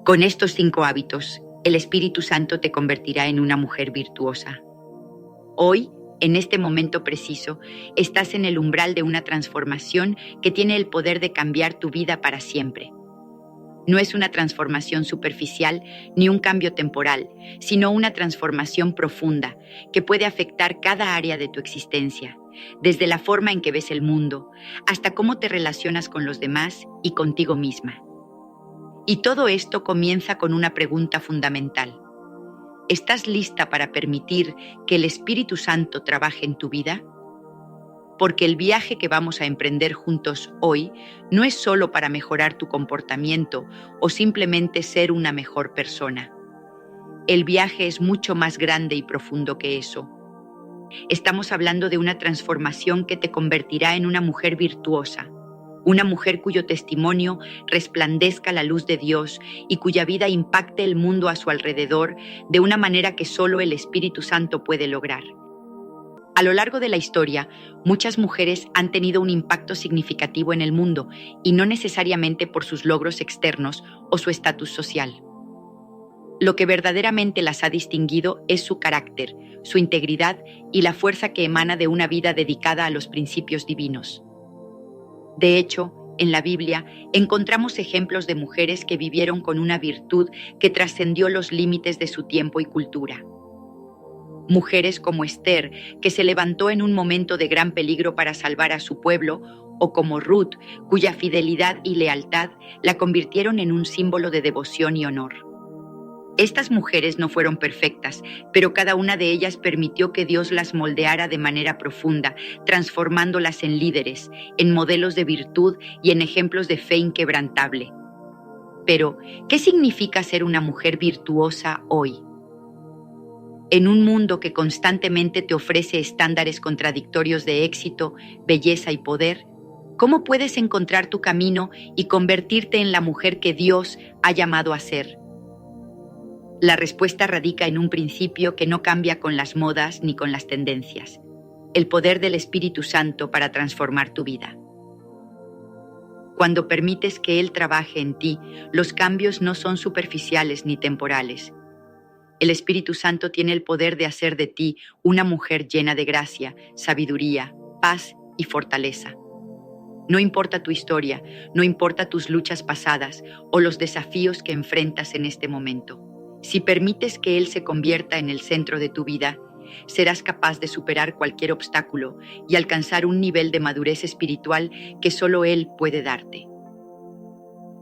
Con estos 5 hábitos, el Espíritu Santo te convertirá en una mujer virtuosa. Hoy, en este momento preciso, estás en el umbral de una transformación que tiene el poder de cambiar tu vida para siempre. No es una transformación superficial ni un cambio temporal, sino una transformación profunda que puede afectar cada área de tu existencia, desde la forma en que ves el mundo hasta cómo te relacionas con los demás y contigo misma. Y todo esto comienza con una pregunta fundamental. ¿Estás lista para permitir que el Espíritu Santo trabaje en tu vida? Porque el viaje que vamos a emprender juntos hoy no es solo para mejorar tu comportamiento o simplemente ser una mejor persona. El viaje es mucho más grande y profundo que eso. Estamos hablando de una transformación que te convertirá en una mujer virtuosa, una mujer cuyo testimonio resplandezca la luz de Dios y cuya vida impacte el mundo a su alrededor de una manera que solo el Espíritu Santo puede lograr. A lo largo de la historia, muchas mujeres han tenido un impacto significativo en el mundo y no necesariamente por sus logros externos o su estatus social. Lo que verdaderamente las ha distinguido es su carácter, su integridad y la fuerza que emana de una vida dedicada a los principios divinos. De hecho, en la Biblia encontramos ejemplos de mujeres que vivieron con una virtud que trascendió los límites de su tiempo y cultura. Mujeres como Esther, que se levantó en un momento de gran peligro para salvar a su pueblo, o como Ruth, cuya fidelidad y lealtad la convirtieron en un símbolo de devoción y honor. Estas mujeres no fueron perfectas, pero cada una de ellas permitió que Dios las moldeara de manera profunda, transformándolas en líderes, en modelos de virtud y en ejemplos de fe inquebrantable. Pero, ¿qué significa ser una mujer virtuosa hoy? En un mundo que constantemente te ofrece estándares contradictorios de éxito, belleza y poder, ¿cómo puedes encontrar tu camino y convertirte en la mujer que Dios ha llamado a ser? La respuesta radica en un principio que no cambia con las modas ni con las tendencias: el poder del Espíritu Santo para transformar tu vida. Cuando permites que Él trabaje en ti, los cambios no son superficiales ni temporales. El Espíritu Santo tiene el poder de hacer de ti una mujer llena de gracia, sabiduría, paz y fortaleza. No importa tu historia, no importa tus luchas pasadas o los desafíos que enfrentas en este momento. Si permites que Él se convierta en el centro de tu vida, serás capaz de superar cualquier obstáculo y alcanzar un nivel de madurez espiritual que solo Él puede darte.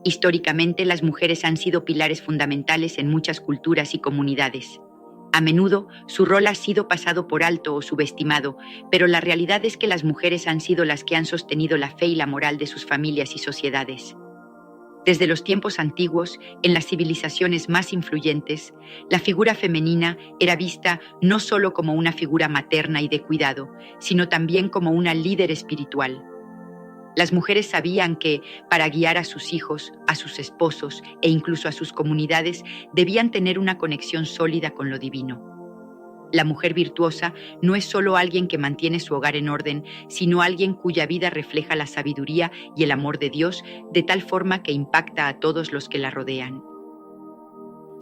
Históricamente, las mujeres han sido pilares fundamentales en muchas culturas y comunidades. A menudo, su rol ha sido pasado por alto o subestimado, pero la realidad es que las mujeres han sido las que han sostenido la fe y la moral de sus familias y sociedades. Desde los tiempos antiguos, en las civilizaciones más influyentes, la figura femenina era vista no solo como una figura materna y de cuidado, sino también como una líder espiritual. Las mujeres sabían que, para guiar a sus hijos, a sus esposos e incluso a sus comunidades, debían tener una conexión sólida con lo divino. La mujer virtuosa no es solo alguien que mantiene su hogar en orden, sino alguien cuya vida refleja la sabiduría y el amor de Dios de tal forma que impacta a todos los que la rodean.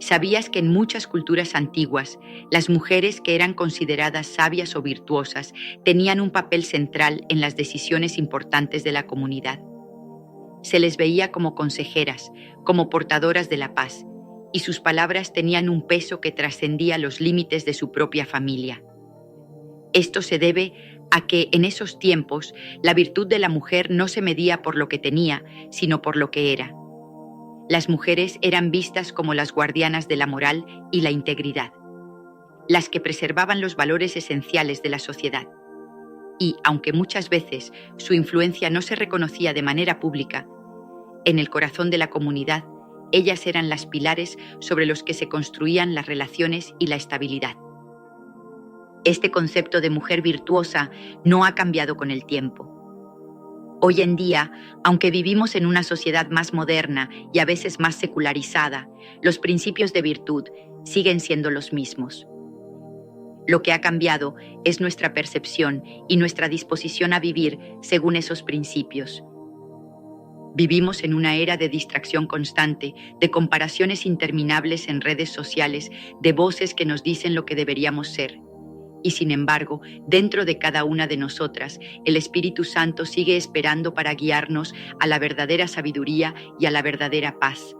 ¿Sabías que en muchas culturas antiguas, las mujeres que eran consideradas sabias o virtuosas tenían un papel central en las decisiones importantes de la comunidad? Se les veía como consejeras, como portadoras de la paz, y sus palabras tenían un peso que trascendía los límites de su propia familia. Esto se debe a que en esos tiempos la virtud de la mujer no se medía por lo que tenía, sino por lo que era. Las mujeres eran vistas como las guardianas de la moral y la integridad, las que preservaban los valores esenciales de la sociedad. Y, aunque muchas veces su influencia no se reconocía de manera pública, en el corazón de la comunidad, ellas eran las pilares sobre los que se construían las relaciones y la estabilidad. Este concepto de mujer virtuosa no ha cambiado con el tiempo. Hoy en día, aunque vivimos en una sociedad más moderna y a veces más secularizada, los principios de virtud siguen siendo los mismos. Lo que ha cambiado es nuestra percepción y nuestra disposición a vivir según esos principios. Vivimos en una era de distracción constante, de comparaciones interminables en redes sociales, de voces que nos dicen lo que deberíamos ser. Y sin embargo, dentro de cada una de nosotras, el Espíritu Santo sigue esperando para guiarnos a la verdadera sabiduría y a la verdadera paz.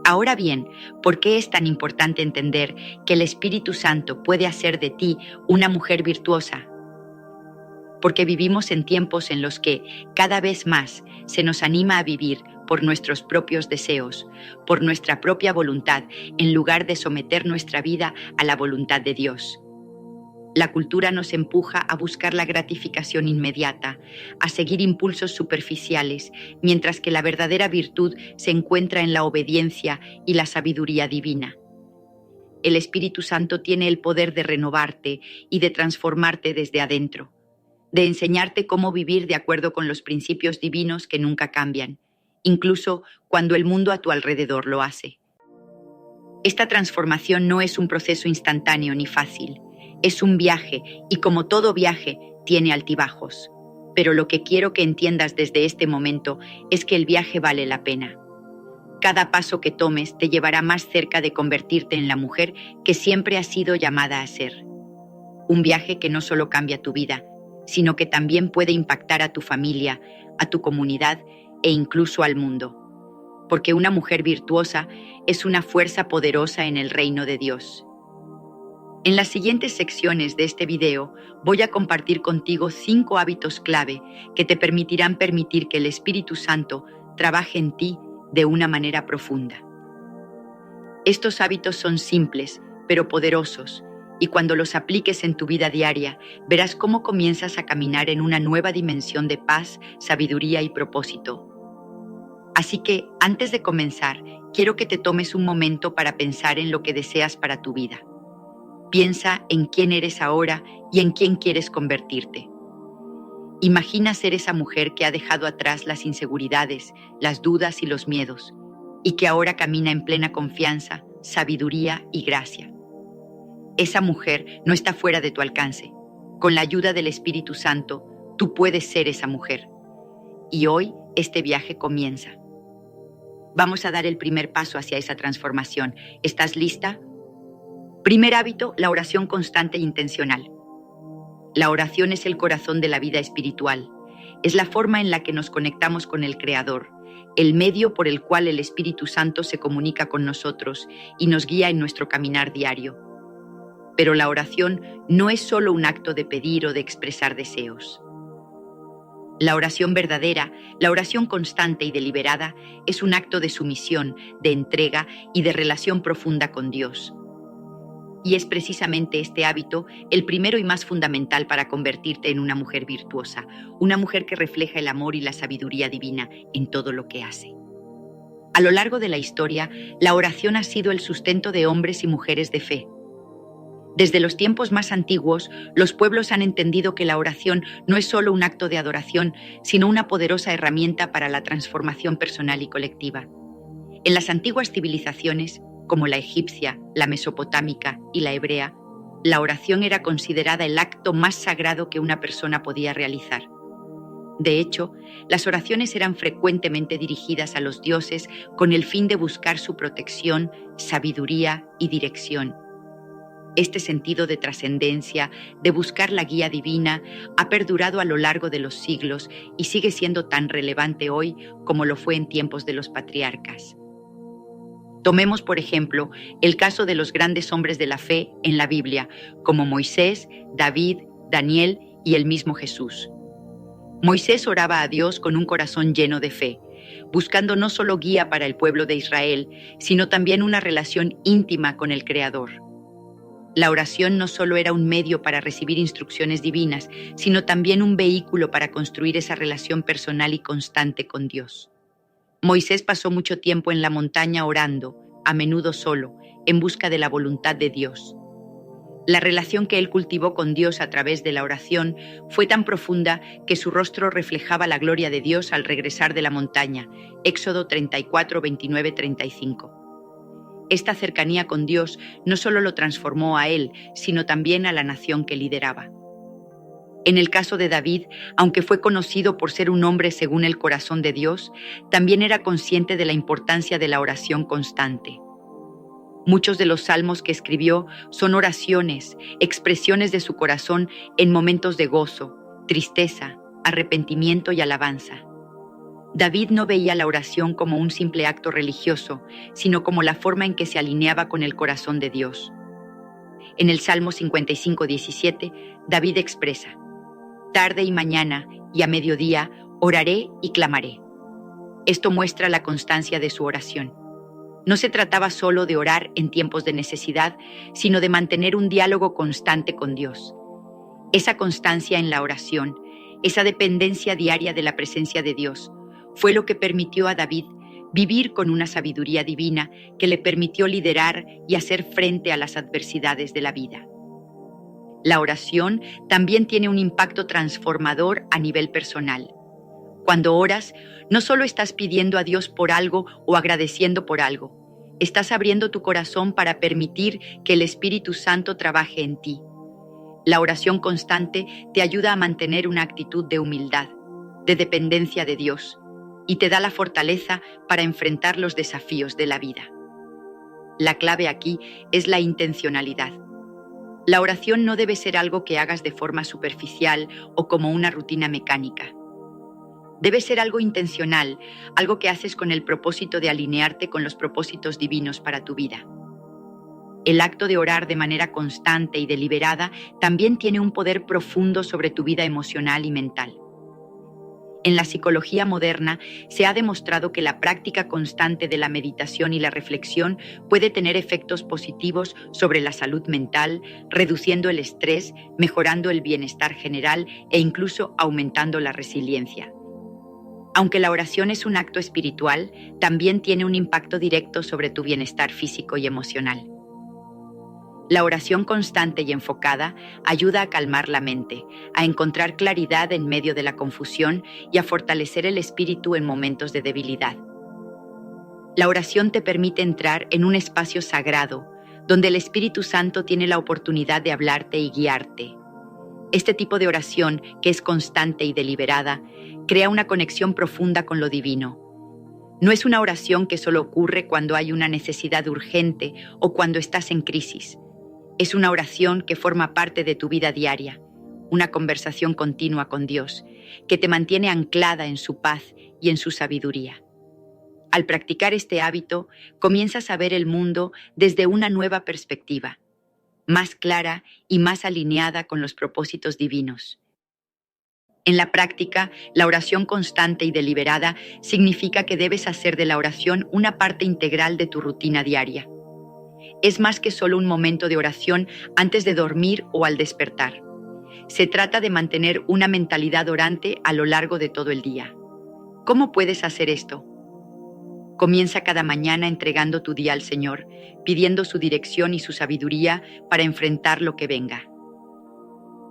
Ahora bien, ¿por qué es tan importante entender que el Espíritu Santo puede hacer de ti una mujer virtuosa? Porque vivimos en tiempos en los que, cada vez más, se nos anima a vivir por nuestros propios deseos, por nuestra propia voluntad, en lugar de someter nuestra vida a la voluntad de Dios. La cultura nos empuja a buscar la gratificación inmediata, a seguir impulsos superficiales, mientras que la verdadera virtud se encuentra en la obediencia y la sabiduría divina. El Espíritu Santo tiene el poder de renovarte y de transformarte desde adentro, de enseñarte cómo vivir de acuerdo con los principios divinos que nunca cambian, incluso cuando el mundo a tu alrededor lo hace. Esta transformación no es un proceso instantáneo ni fácil. Es un viaje y, como todo viaje, tiene altibajos. Pero lo que quiero que entiendas desde este momento es que el viaje vale la pena. Cada paso que tomes te llevará más cerca de convertirte en la mujer que siempre has sido llamada a ser. Un viaje que no solo cambia tu vida, sino que también puede impactar a tu familia, a tu comunidad e incluso al mundo. Porque una mujer virtuosa es una fuerza poderosa en el reino de Dios. En las siguientes secciones de este video voy a compartir contigo 5 hábitos clave que te permitirán permitir que el Espíritu Santo trabaje en ti de una manera profunda. Estos hábitos son simples, pero poderosos, y cuando los apliques en tu vida diaria, verás cómo comienzas a caminar en una nueva dimensión de paz, sabiduría y propósito. Así que, antes de comenzar, quiero que te tomes un momento para pensar en lo que deseas para tu vida. Piensa en quién eres ahora y en quién quieres convertirte. Imagina ser esa mujer que ha dejado atrás las inseguridades, las dudas y los miedos, y que ahora camina en plena confianza, sabiduría y gracia. Esa mujer no está fuera de tu alcance. Con la ayuda del Espíritu Santo, tú puedes ser esa mujer. Y hoy este viaje comienza. Vamos a dar el primer paso hacia esa transformación. ¿Estás lista? Primer hábito, la oración constante e intencional. La oración es el corazón de la vida espiritual. Es la forma en la que nos conectamos con el Creador, el medio por el cual el Espíritu Santo se comunica con nosotros y nos guía en nuestro caminar diario. Pero la oración no es solo un acto de pedir o de expresar deseos. La oración verdadera, la oración constante y deliberada, es un acto de sumisión, de entrega y de relación profunda con Dios. Y es precisamente este hábito el primero y más fundamental para convertirte en una mujer virtuosa, una mujer que refleja el amor y la sabiduría divina en todo lo que hace. A lo largo de la historia, la oración ha sido el sustento de hombres y mujeres de fe. Desde los tiempos más antiguos, los pueblos han entendido que la oración no es solo un acto de adoración, sino una poderosa herramienta para la transformación personal y colectiva. En las antiguas civilizaciones, como la egipcia, la mesopotámica y la hebrea, la oración era considerada el acto más sagrado que una persona podía realizar. De hecho, las oraciones eran frecuentemente dirigidas a los dioses con el fin de buscar su protección, sabiduría y dirección. Este sentido de trascendencia, de buscar la guía divina, ha perdurado a lo largo de los siglos y sigue siendo tan relevante hoy como lo fue en tiempos de los patriarcas. Tomemos, por ejemplo, el caso de los grandes hombres de la fe en la Biblia, como Moisés, David, Daniel y el mismo Jesús. Moisés oraba a Dios con un corazón lleno de fe, buscando no solo guía para el pueblo de Israel, sino también una relación íntima con el Creador. La oración no solo era un medio para recibir instrucciones divinas, sino también un vehículo para construir esa relación personal y constante con Dios. Moisés pasó mucho tiempo en la montaña orando, a menudo solo, en busca de la voluntad de Dios. La relación que él cultivó con Dios a través de la oración fue tan profunda que su rostro reflejaba la gloria de Dios al regresar de la montaña. Éxodo 34, 29, 35. Esta cercanía con Dios no solo lo transformó a él, sino también a la nación que lideraba. En el caso de David, aunque fue conocido por ser un hombre según el corazón de Dios, también era consciente de la importancia de la oración constante. Muchos de los salmos que escribió son oraciones, expresiones de su corazón en momentos de gozo, tristeza, arrepentimiento y alabanza. David no veía la oración como un simple acto religioso, sino como la forma en que se alineaba con el corazón de Dios. En el Salmo 55:17, David expresa: «Tarde y mañana y a mediodía oraré y clamaré». Esto muestra la constancia de su oración. No se trataba solo de orar en tiempos de necesidad, sino de mantener un diálogo constante con Dios. Esa constancia en la oración, esa dependencia diaria de la presencia de Dios, fue lo que permitió a David vivir con una sabiduría divina que le permitió liderar y hacer frente a las adversidades de la vida. La oración también tiene un impacto transformador a nivel personal. Cuando oras, no solo estás pidiendo a Dios por algo o agradeciendo por algo, estás abriendo tu corazón para permitir que el Espíritu Santo trabaje en ti. La oración constante te ayuda a mantener una actitud de humildad, de dependencia de Dios, y te da la fortaleza para enfrentar los desafíos de la vida. La clave aquí es la intencionalidad. La oración no debe ser algo que hagas de forma superficial o como una rutina mecánica. Debe ser algo intencional, algo que haces con el propósito de alinearte con los propósitos divinos para tu vida. El acto de orar de manera constante y deliberada también tiene un poder profundo sobre tu vida emocional y mental. En la psicología moderna se ha demostrado que la práctica constante de la meditación y la reflexión puede tener efectos positivos sobre la salud mental, reduciendo el estrés, mejorando el bienestar general e incluso aumentando la resiliencia. Aunque la oración es un acto espiritual, también tiene un impacto directo sobre tu bienestar físico y emocional. La oración constante y enfocada ayuda a calmar la mente, a encontrar claridad en medio de la confusión y a fortalecer el espíritu en momentos de debilidad. La oración te permite entrar en un espacio sagrado, donde el Espíritu Santo tiene la oportunidad de hablarte y guiarte. Este tipo de oración, que es constante y deliberada, crea una conexión profunda con lo divino. No es una oración que solo ocurre cuando hay una necesidad urgente o cuando estás en crisis. Es una oración que forma parte de tu vida diaria, una conversación continua con Dios, que te mantiene anclada en su paz y en su sabiduría. Al practicar este hábito, comienzas a ver el mundo desde una nueva perspectiva, más clara y más alineada con los propósitos divinos. En la práctica, la oración constante y deliberada significa que debes hacer de la oración una parte integral de tu rutina diaria. Es más que solo un momento de oración antes de dormir o al despertar. Se trata de mantener una mentalidad orante a lo largo de todo el día. ¿Cómo puedes hacer esto? Comienza cada mañana entregando tu día al Señor, pidiendo su dirección y su sabiduría para enfrentar lo que venga.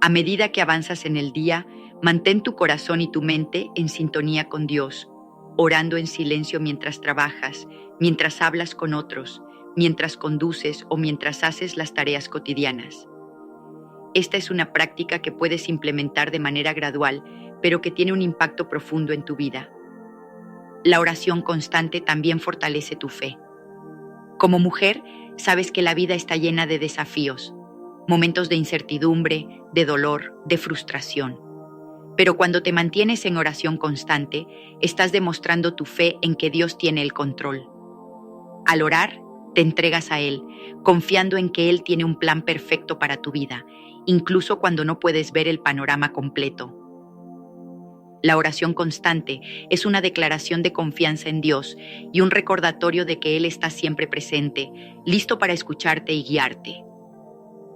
A medida que avanzas en el día, mantén tu corazón y tu mente en sintonía con Dios, orando en silencio mientras trabajas, mientras hablas con otros, mientras conduces o mientras haces las tareas cotidianas. Esta es una práctica que puedes implementar de manera gradual, pero que tiene un impacto profundo en tu vida. La oración constante también fortalece tu fe. Como mujer, sabes que la vida está llena de desafíos, momentos de incertidumbre, de dolor, de frustración. Pero cuando te mantienes en oración constante, estás demostrando tu fe en que Dios tiene el control. Al orar, te entregas a Él, confiando en que Él tiene un plan perfecto para tu vida incluso cuando no puedes ver el panorama completo. La oración constante es una declaración de confianza en Dios y un recordatorio de que Él está siempre presente, listo para escucharte y guiarte.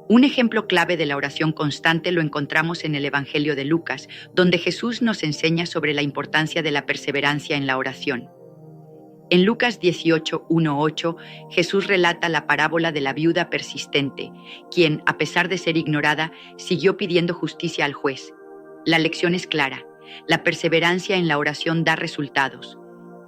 Un ejemplo clave de la oración constante lo encontramos en el Evangelio de Lucas, donde Jesús nos enseña sobre la importancia de la perseverancia en la oración. En Lucas 18:1-8, Jesús relata la parábola de la viuda persistente, quien, a pesar de ser ignorada, siguió pidiendo justicia al juez. La lección es clara: la perseverancia en la oración da resultados.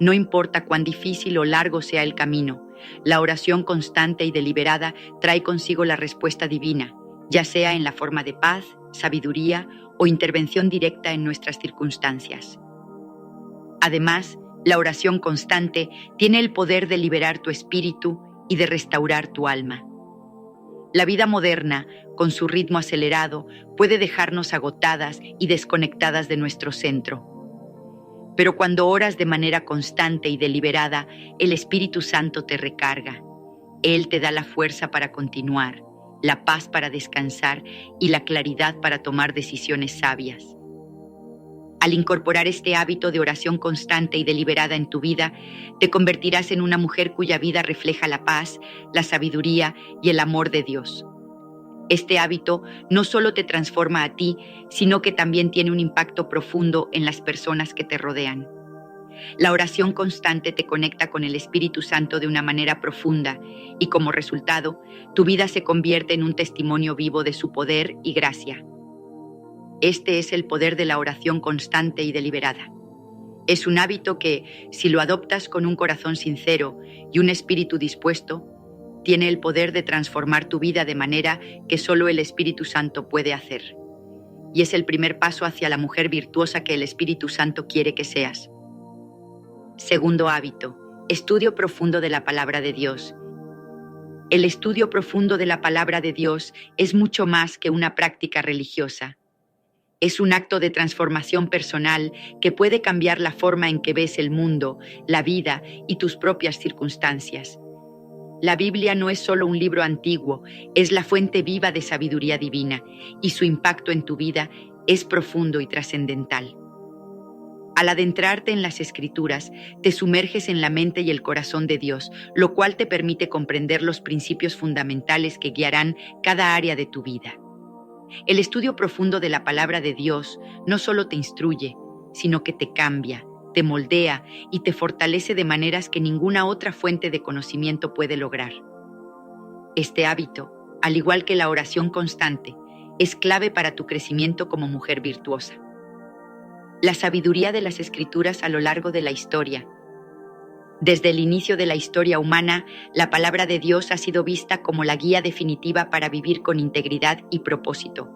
No importa cuán difícil o largo sea el camino, la oración constante y deliberada trae consigo la respuesta divina, ya sea en la forma de paz, sabiduría o intervención directa en nuestras circunstancias. Además, la oración constante tiene el poder de liberar tu espíritu y de restaurar tu alma. La vida moderna, con su ritmo acelerado, puede dejarnos agotadas y desconectadas de nuestro centro. Pero cuando oras de manera constante y deliberada, el Espíritu Santo te recarga. Él te da la fuerza para continuar, la paz para descansar y la claridad para tomar decisiones sabias. Al incorporar este hábito de oración constante y deliberada en tu vida, te convertirás en una mujer cuya vida refleja la paz, la sabiduría y el amor de Dios. Este hábito no solo te transforma a ti, sino que también tiene un impacto profundo en las personas que te rodean. La oración constante te conecta con el Espíritu Santo de una manera profunda y, como resultado, tu vida se convierte en un testimonio vivo de su poder y gracia. Este es el poder de la oración constante y deliberada. Es un hábito que, si lo adoptas con un corazón sincero y un espíritu dispuesto, tiene el poder de transformar tu vida de manera que solo el Espíritu Santo puede hacer. Y es el primer paso hacia la mujer virtuosa que el Espíritu Santo quiere que seas. Segundo hábito: estudio profundo de la palabra de Dios. El estudio profundo de la palabra de Dios es mucho más que una práctica religiosa. Es un acto de transformación personal que puede cambiar la forma en que ves el mundo, la vida y tus propias circunstancias. La Biblia no es solo un libro antiguo, es la fuente viva de sabiduría divina, y su impacto en tu vida es profundo y trascendental. Al adentrarte en las Escrituras, te sumerges en la mente y el corazón de Dios, lo cual te permite comprender los principios fundamentales que guiarán cada área de tu vida. El estudio profundo de la palabra de Dios no solo te instruye, sino que te cambia, te moldea y te fortalece de maneras que ninguna otra fuente de conocimiento puede lograr. Este hábito, al igual que la oración constante, es clave para tu crecimiento como mujer virtuosa. La sabiduría de las Escrituras a lo largo de la historia. Desde el inicio de la historia humana, la palabra de Dios ha sido vista como la guía definitiva para vivir con integridad y propósito.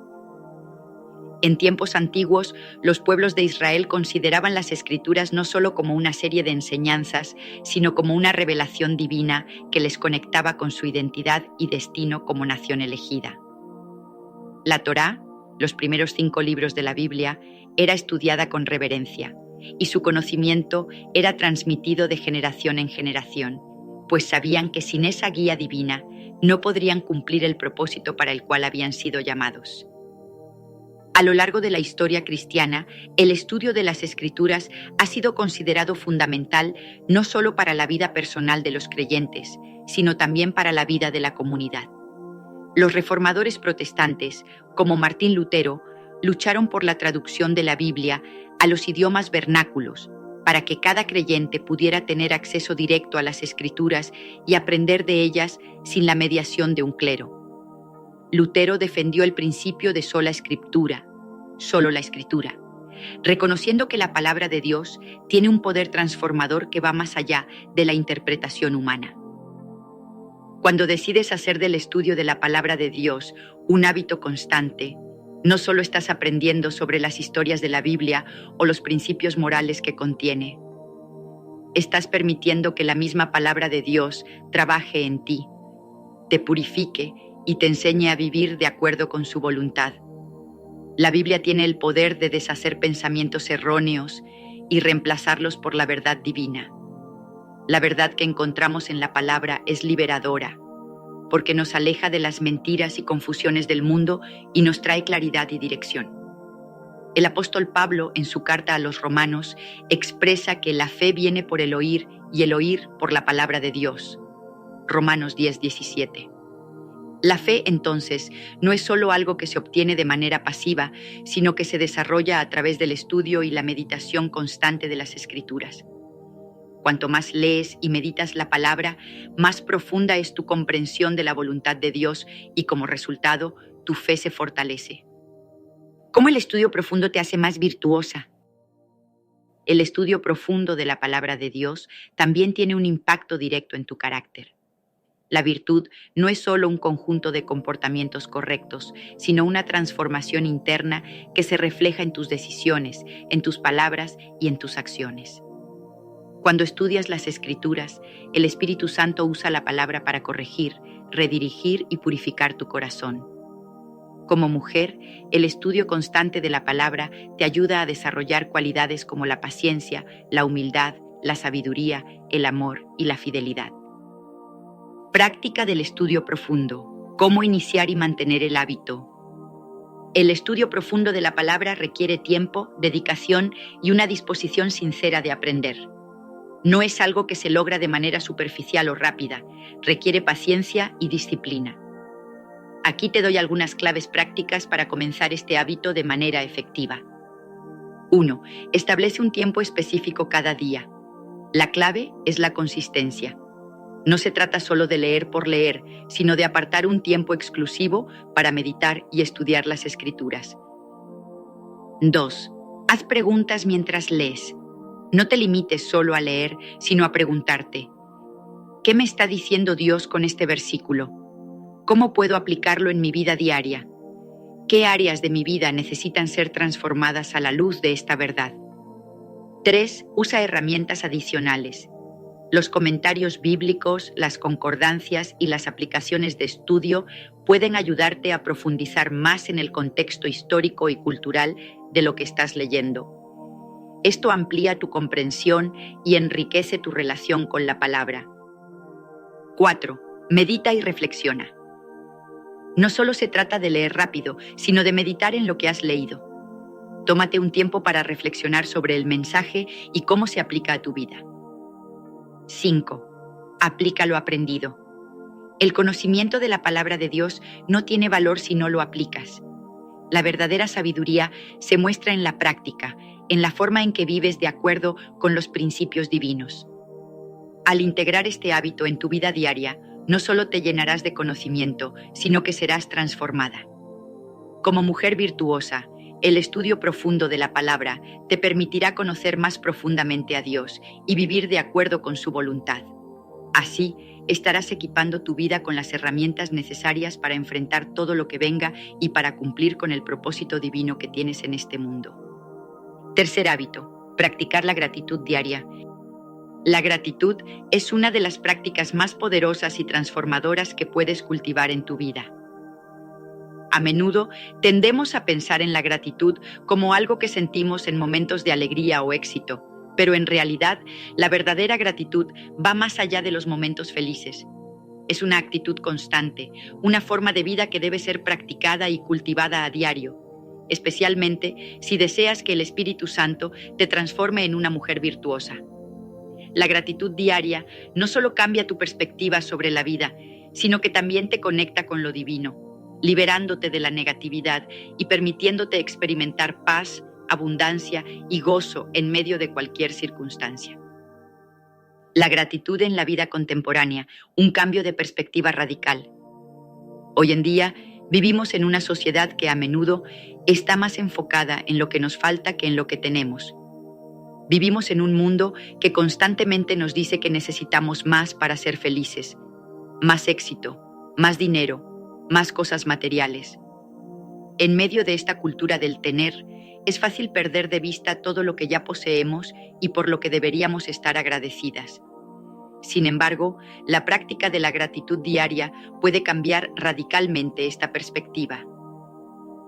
En tiempos antiguos, los pueblos de Israel consideraban las Escrituras no solo como una serie de enseñanzas, sino como una revelación divina que les conectaba con su identidad y destino como nación elegida. La Torá, los primeros 5 libros de la Biblia, era estudiada con reverencia, y su conocimiento era transmitido de generación en generación, pues sabían que sin esa guía divina no podrían cumplir el propósito para el cual habían sido llamados. A lo largo de la historia cristiana, el estudio de las Escrituras ha sido considerado fundamental no solo para la vida personal de los creyentes, sino también para la vida de la comunidad. Los reformadores protestantes, como Martín Lutero, lucharon por la traducción de la Biblia a los idiomas vernáculos, para que cada creyente pudiera tener acceso directo a las Escrituras y aprender de ellas sin la mediación de un clero. Lutero defendió el principio de sola escritura, solo la Escritura, reconociendo que la palabra de Dios tiene un poder transformador que va más allá de la interpretación humana. Cuando decides hacer del estudio de la palabra de Dios un hábito constante, no solo estás aprendiendo sobre las historias de la Biblia o los principios morales que contiene, estás permitiendo que la misma palabra de Dios trabaje en ti, te purifique y te enseñe a vivir de acuerdo con su voluntad. La Biblia tiene el poder de deshacer pensamientos erróneos y reemplazarlos por la verdad divina. La verdad que encontramos en la palabra es liberadora, porque nos aleja de las mentiras y confusiones del mundo y nos trae claridad y dirección. El apóstol Pablo, en su carta a los Romanos, expresa que la fe viene por el oír y el oír por la palabra de Dios. Romanos 10:17. La fe, entonces, no es solo algo que se obtiene de manera pasiva, sino que se desarrolla a través del estudio y la meditación constante de las Escrituras. Cuanto más lees y meditas la palabra, más profunda es tu comprensión de la voluntad de Dios y como resultado, tu fe se fortalece. ¿Cómo el estudio profundo te hace más virtuosa? El estudio profundo de la palabra de Dios también tiene un impacto directo en tu carácter. La virtud no es solo un conjunto de comportamientos correctos, sino una transformación interna que se refleja en tus decisiones, en tus palabras y en tus acciones. Cuando estudias las Escrituras, el Espíritu Santo usa la palabra para corregir, redirigir y purificar tu corazón. Como mujer, el estudio constante de la palabra te ayuda a desarrollar cualidades como la paciencia, la humildad, la sabiduría, el amor y la fidelidad. Práctica del estudio profundo. ¿Cómo iniciar y mantener el hábito? El estudio profundo de la palabra requiere tiempo, dedicación y una disposición sincera de aprender. No es algo que se logra de manera superficial o rápida, requiere paciencia y disciplina. Aquí te doy algunas claves prácticas para comenzar este hábito de manera efectiva. 1. Establece un tiempo específico cada día. La clave es la consistencia. No se trata solo de leer por leer, sino de apartar un tiempo exclusivo para meditar y estudiar las Escrituras. 2. Haz preguntas mientras lees. No te limites solo a leer, sino a preguntarte: ¿qué me está diciendo Dios con este versículo? ¿Cómo puedo aplicarlo en mi vida diaria? ¿Qué áreas de mi vida necesitan ser transformadas a la luz de esta verdad? 3. Usa herramientas adicionales. Los comentarios bíblicos, las concordancias y las aplicaciones de estudio pueden ayudarte a profundizar más en el contexto histórico y cultural de lo que estás leyendo. Esto amplía tu comprensión y enriquece tu relación con la palabra. 4. Medita y reflexiona. No solo se trata de leer rápido, sino de meditar en lo que has leído. Tómate un tiempo para reflexionar sobre el mensaje y cómo se aplica a tu vida. 5. Aplica lo aprendido. El conocimiento de la palabra de Dios no tiene valor si no lo aplicas. La verdadera sabiduría se muestra en la práctica, en la forma en que vives de acuerdo con los principios divinos. Al integrar este hábito en tu vida diaria, no solo te llenarás de conocimiento, sino que serás transformada. Como mujer virtuosa, el estudio profundo de la palabra te permitirá conocer más profundamente a Dios y vivir de acuerdo con su voluntad. Así, estarás equipando tu vida con las herramientas necesarias para enfrentar todo lo que venga y para cumplir con el propósito divino que tienes en este mundo. Tercer hábito, practicar la gratitud diaria. La gratitud es una de las prácticas más poderosas y transformadoras que puedes cultivar en tu vida. A menudo tendemos a pensar en la gratitud como algo que sentimos en momentos de alegría o éxito, pero en realidad la verdadera gratitud va más allá de los momentos felices. Es una actitud constante, una forma de vida que debe ser practicada y cultivada a diario, especialmente si deseas que el Espíritu Santo te transforme en una mujer virtuosa. La gratitud diaria no solo cambia tu perspectiva sobre la vida, sino que también te conecta con lo divino, liberándote de la negatividad y permitiéndote experimentar paz, abundancia y gozo en medio de cualquier circunstancia. La gratitud en la vida contemporánea, un cambio de perspectiva radical. Hoy en día vivimos en una sociedad que a menudo está más enfocada en lo que nos falta que en lo que tenemos. Vivimos en un mundo que constantemente nos dice que necesitamos más para ser felices, más éxito, más dinero, más cosas materiales. En medio de esta cultura del tener, es fácil perder de vista todo lo que ya poseemos y por lo que deberíamos estar agradecidas. Sin embargo, la práctica de la gratitud diaria puede cambiar radicalmente esta perspectiva.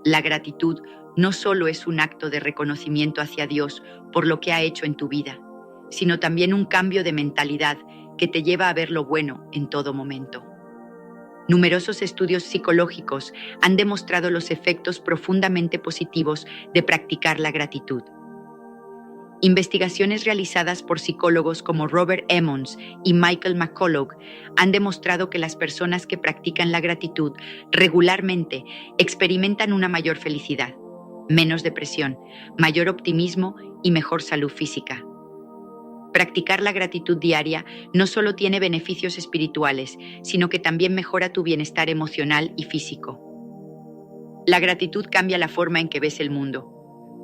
La gratitud no solo es un acto de reconocimiento hacia Dios por lo que ha hecho en tu vida, sino también un cambio de mentalidad que te lleva a ver lo bueno en todo momento. Numerosos estudios psicológicos han demostrado los efectos profundamente positivos de practicar la gratitud. Investigaciones realizadas por psicólogos como Robert Emmons y Michael McCullough han demostrado que las personas que practican la gratitud regularmente experimentan una mayor felicidad, menos depresión, mayor optimismo y mejor salud física. Practicar la gratitud diaria no solo tiene beneficios espirituales, sino que también mejora tu bienestar emocional y físico. La gratitud cambia la forma en que ves el mundo.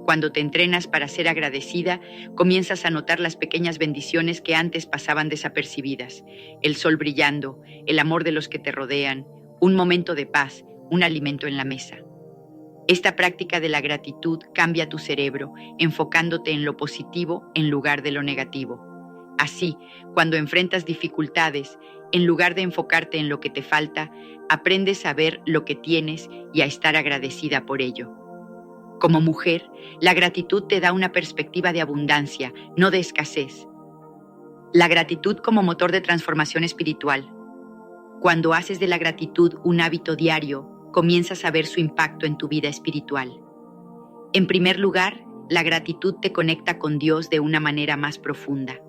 Cuando te entrenas para ser agradecida, comienzas a notar las pequeñas bendiciones que antes pasaban desapercibidas. El sol brillando, el amor de los que te rodean, un momento de paz, un alimento en la mesa. Esta práctica de la gratitud cambia tu cerebro, enfocándote en lo positivo en lugar de lo negativo. Así, cuando enfrentas dificultades, en lugar de enfocarte en lo que te falta, aprendes a ver lo que tienes y a estar agradecida por ello. Como mujer, la gratitud te da una perspectiva de abundancia, no de escasez. La gratitud como motor de transformación espiritual. Cuando haces de la gratitud un hábito diario, comienzas a ver su impacto en tu vida espiritual. En primer lugar, la gratitud te conecta con Dios de una manera más profunda.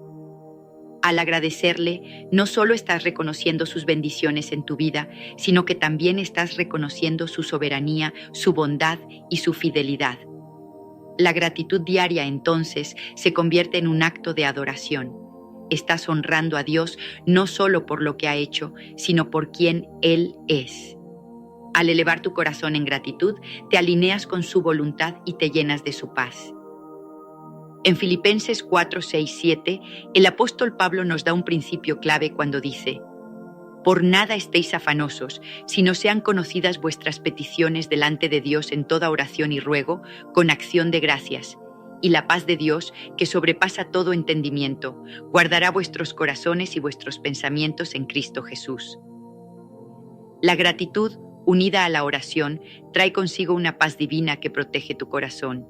Al agradecerle, no solo estás reconociendo sus bendiciones en tu vida, sino que también estás reconociendo su soberanía, su bondad y su fidelidad. La gratitud diaria, entonces, se convierte en un acto de adoración. Estás honrando a Dios no solo por lo que ha hecho, sino por quien Él es. Al elevar tu corazón en gratitud, te alineas con su voluntad y te llenas de su paz. En Filipenses 4, 6, 7, el apóstol Pablo nos da un principio clave cuando dice: «Por nada estéis afanosos, sino sean conocidas vuestras peticiones delante de Dios en toda oración y ruego, con acción de gracias. Y la paz de Dios, que sobrepasa todo entendimiento, guardará vuestros corazones y vuestros pensamientos en Cristo Jesús». La gratitud, unida a la oración, trae consigo una paz divina que protege tu corazón.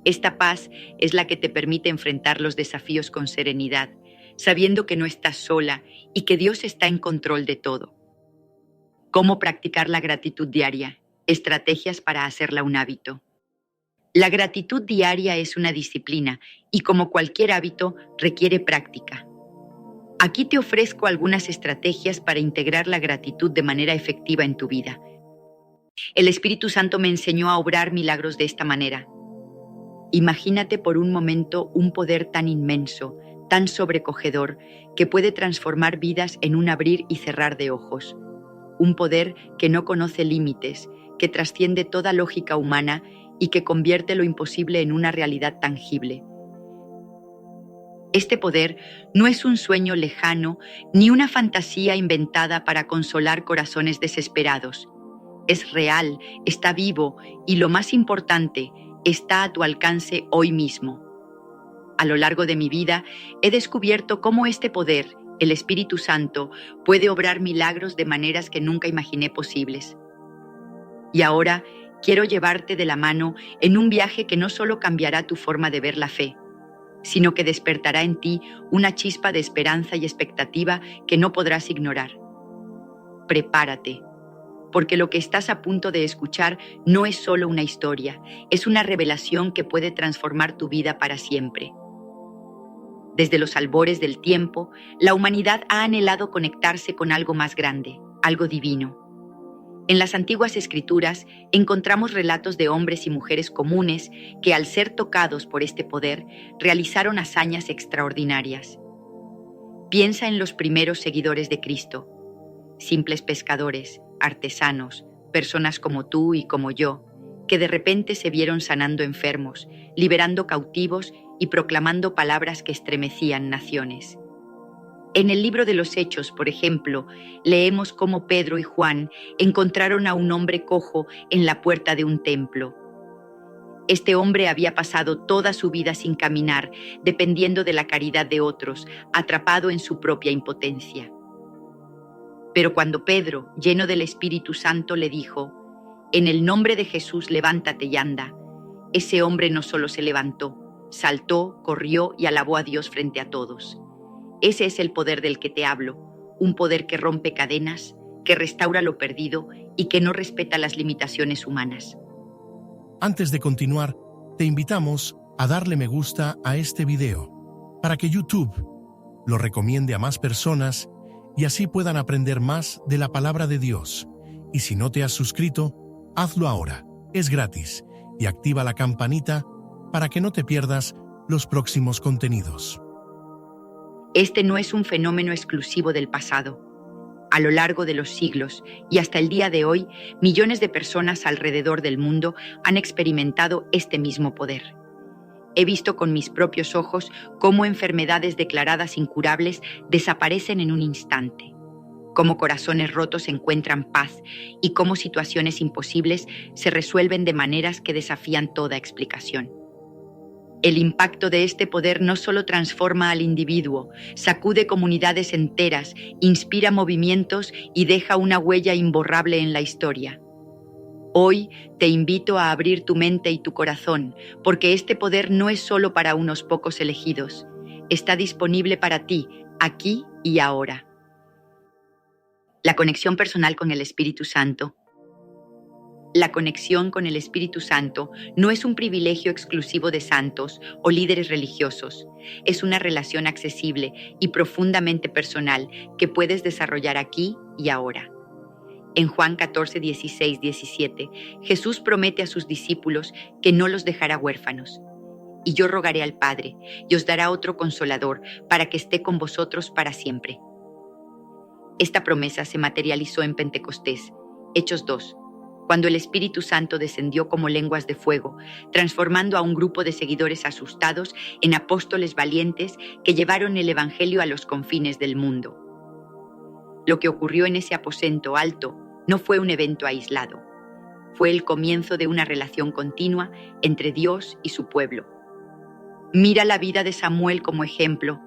Esta paz es la que te permite enfrentar los desafíos con serenidad, sabiendo que no estás sola y que Dios está en control de todo. ¿Cómo practicar la gratitud diaria? Estrategias para hacerla un hábito. La gratitud diaria es una disciplina y, como cualquier hábito, requiere práctica. Aquí te ofrezco algunas estrategias para integrar la gratitud de manera efectiva en tu vida. El Espíritu Santo me enseñó a obrar milagros de esta manera. Imagínate por un momento un poder tan inmenso, tan sobrecogedor, que puede transformar vidas en un abrir y cerrar de ojos. Un poder que no conoce límites, que trasciende toda lógica humana y que convierte lo imposible en una realidad tangible. Este poder no es un sueño lejano ni una fantasía inventada para consolar corazones desesperados. Es real, está vivo y, lo más importante, está a tu alcance hoy mismo. A lo largo de mi vida he descubierto cómo este poder, el Espíritu Santo, puede obrar milagros de maneras que nunca imaginé posibles. Y ahora quiero llevarte de la mano en un viaje que no solo cambiará tu forma de ver la fe, sino que despertará en ti una chispa de esperanza y expectativa que no podrás ignorar. Prepárate, porque lo que estás a punto de escuchar no es solo una historia, es una revelación que puede transformar tu vida para siempre. Desde los albores del tiempo, la humanidad ha anhelado conectarse con algo más grande, algo divino. En las antiguas escrituras encontramos relatos de hombres y mujeres comunes que, al ser tocados por este poder, realizaron hazañas extraordinarias. Piensa en los primeros seguidores de Cristo, simples pescadores, artesanos, personas como tú y como yo, que de repente se vieron sanando enfermos, liberando cautivos y proclamando palabras que estremecían naciones. En el libro de los Hechos, por ejemplo, leemos cómo Pedro y Juan encontraron a un hombre cojo en la puerta de un templo. Este hombre había pasado toda su vida sin caminar, dependiendo de la caridad de otros, atrapado en su propia impotencia. Pero cuando Pedro, lleno del Espíritu Santo, le dijo: «En el nombre de Jesús, levántate y anda», ese hombre no solo se levantó, saltó, corrió y alabó a Dios frente a todos. Ese es el poder del que te hablo, un poder que rompe cadenas, que restaura lo perdido y que no respeta las limitaciones humanas. Antes de continuar, te invitamos a darle me gusta a este video para que YouTube lo recomiende a más personas y así puedan aprender más de la palabra de Dios. Y si no te has suscrito, hazlo ahora, es gratis, y activa la campanita para que no te pierdas los próximos contenidos. Este no es un fenómeno exclusivo del pasado. A lo largo de los siglos y hasta el día de hoy, millones de personas alrededor del mundo han experimentado este mismo poder. He visto con mis propios ojos cómo enfermedades declaradas incurables desaparecen en un instante, cómo corazones rotos encuentran paz y cómo situaciones imposibles se resuelven de maneras que desafían toda explicación. El impacto de este poder no solo transforma al individuo, sacude comunidades enteras, inspira movimientos y deja una huella imborrable en la historia. Hoy te invito a abrir tu mente y tu corazón, porque este poder no es solo para unos pocos elegidos. Está disponible para ti, aquí y ahora. La conexión personal con el Espíritu Santo. La conexión con el Espíritu Santo no es un privilegio exclusivo de santos o líderes religiosos. Es una relación accesible y profundamente personal que puedes desarrollar aquí y ahora. En Juan 14, 16, 17, Jesús promete a sus discípulos que no los dejará huérfanos. Y yo rogaré al Padre, y os dará otro consolador para que esté con vosotros para siempre. Esta promesa se materializó en Pentecostés, Hechos 2, cuando el Espíritu Santo descendió como lenguas de fuego, transformando a un grupo de seguidores asustados en apóstoles valientes que llevaron el Evangelio a los confines del mundo. Lo que ocurrió en ese aposento alto no fue un evento aislado. Fue el comienzo de una relación continua entre Dios y su pueblo. Mira la vida de Samuel como ejemplo.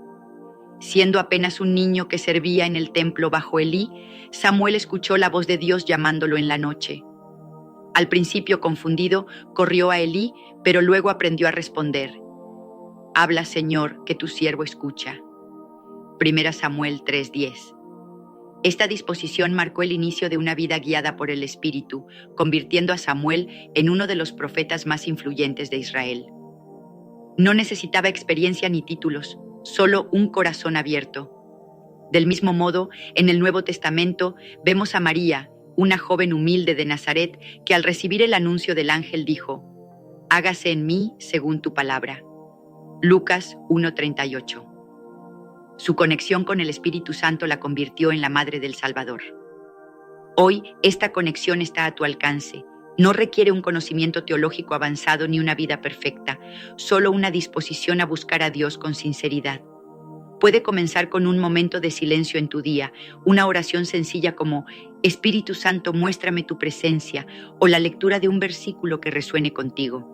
Siendo apenas un niño que servía en el templo bajo Elí, Samuel escuchó la voz de Dios llamándolo en la noche. Al principio confundido, corrió a Elí, pero luego aprendió a responder: «Habla, Señor, que tu siervo escucha». 1 Samuel 3:10. Esta disposición marcó el inicio de una vida guiada por el Espíritu, convirtiendo a Samuel en uno de los profetas más influyentes de Israel. No necesitaba experiencia ni títulos, solo un corazón abierto. Del mismo modo, en el Nuevo Testamento vemos a María, una joven humilde de Nazaret, que al recibir el anuncio del ángel dijo: «Hágase en mí según tu palabra». Lucas 1:38. Su conexión con el Espíritu Santo la convirtió en la madre del Salvador. Hoy, esta conexión está a tu alcance. No requiere un conocimiento teológico avanzado ni una vida perfecta, solo una disposición a buscar a Dios con sinceridad. Puede comenzar con un momento de silencio en tu día, una oración sencilla como «Espíritu Santo, muéstrame tu presencia», o la lectura de un versículo que resuene contigo.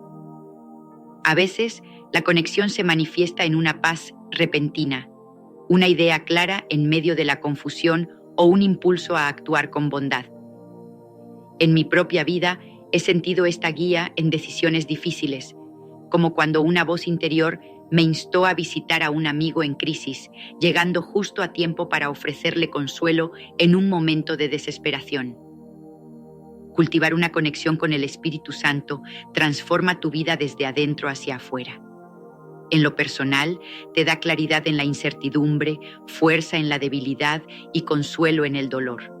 A veces, la conexión se manifiesta en una paz repentina, una idea clara en medio de la confusión o un impulso a actuar con bondad. En mi propia vida he sentido esta guía en decisiones difíciles, como cuando una voz interior me instó a visitar a un amigo en crisis, llegando justo a tiempo para ofrecerle consuelo en un momento de desesperación. Cultivar una conexión con el Espíritu Santo transforma tu vida desde adentro hacia afuera. En lo personal, te da claridad en la incertidumbre, fuerza en la debilidad y consuelo en el dolor.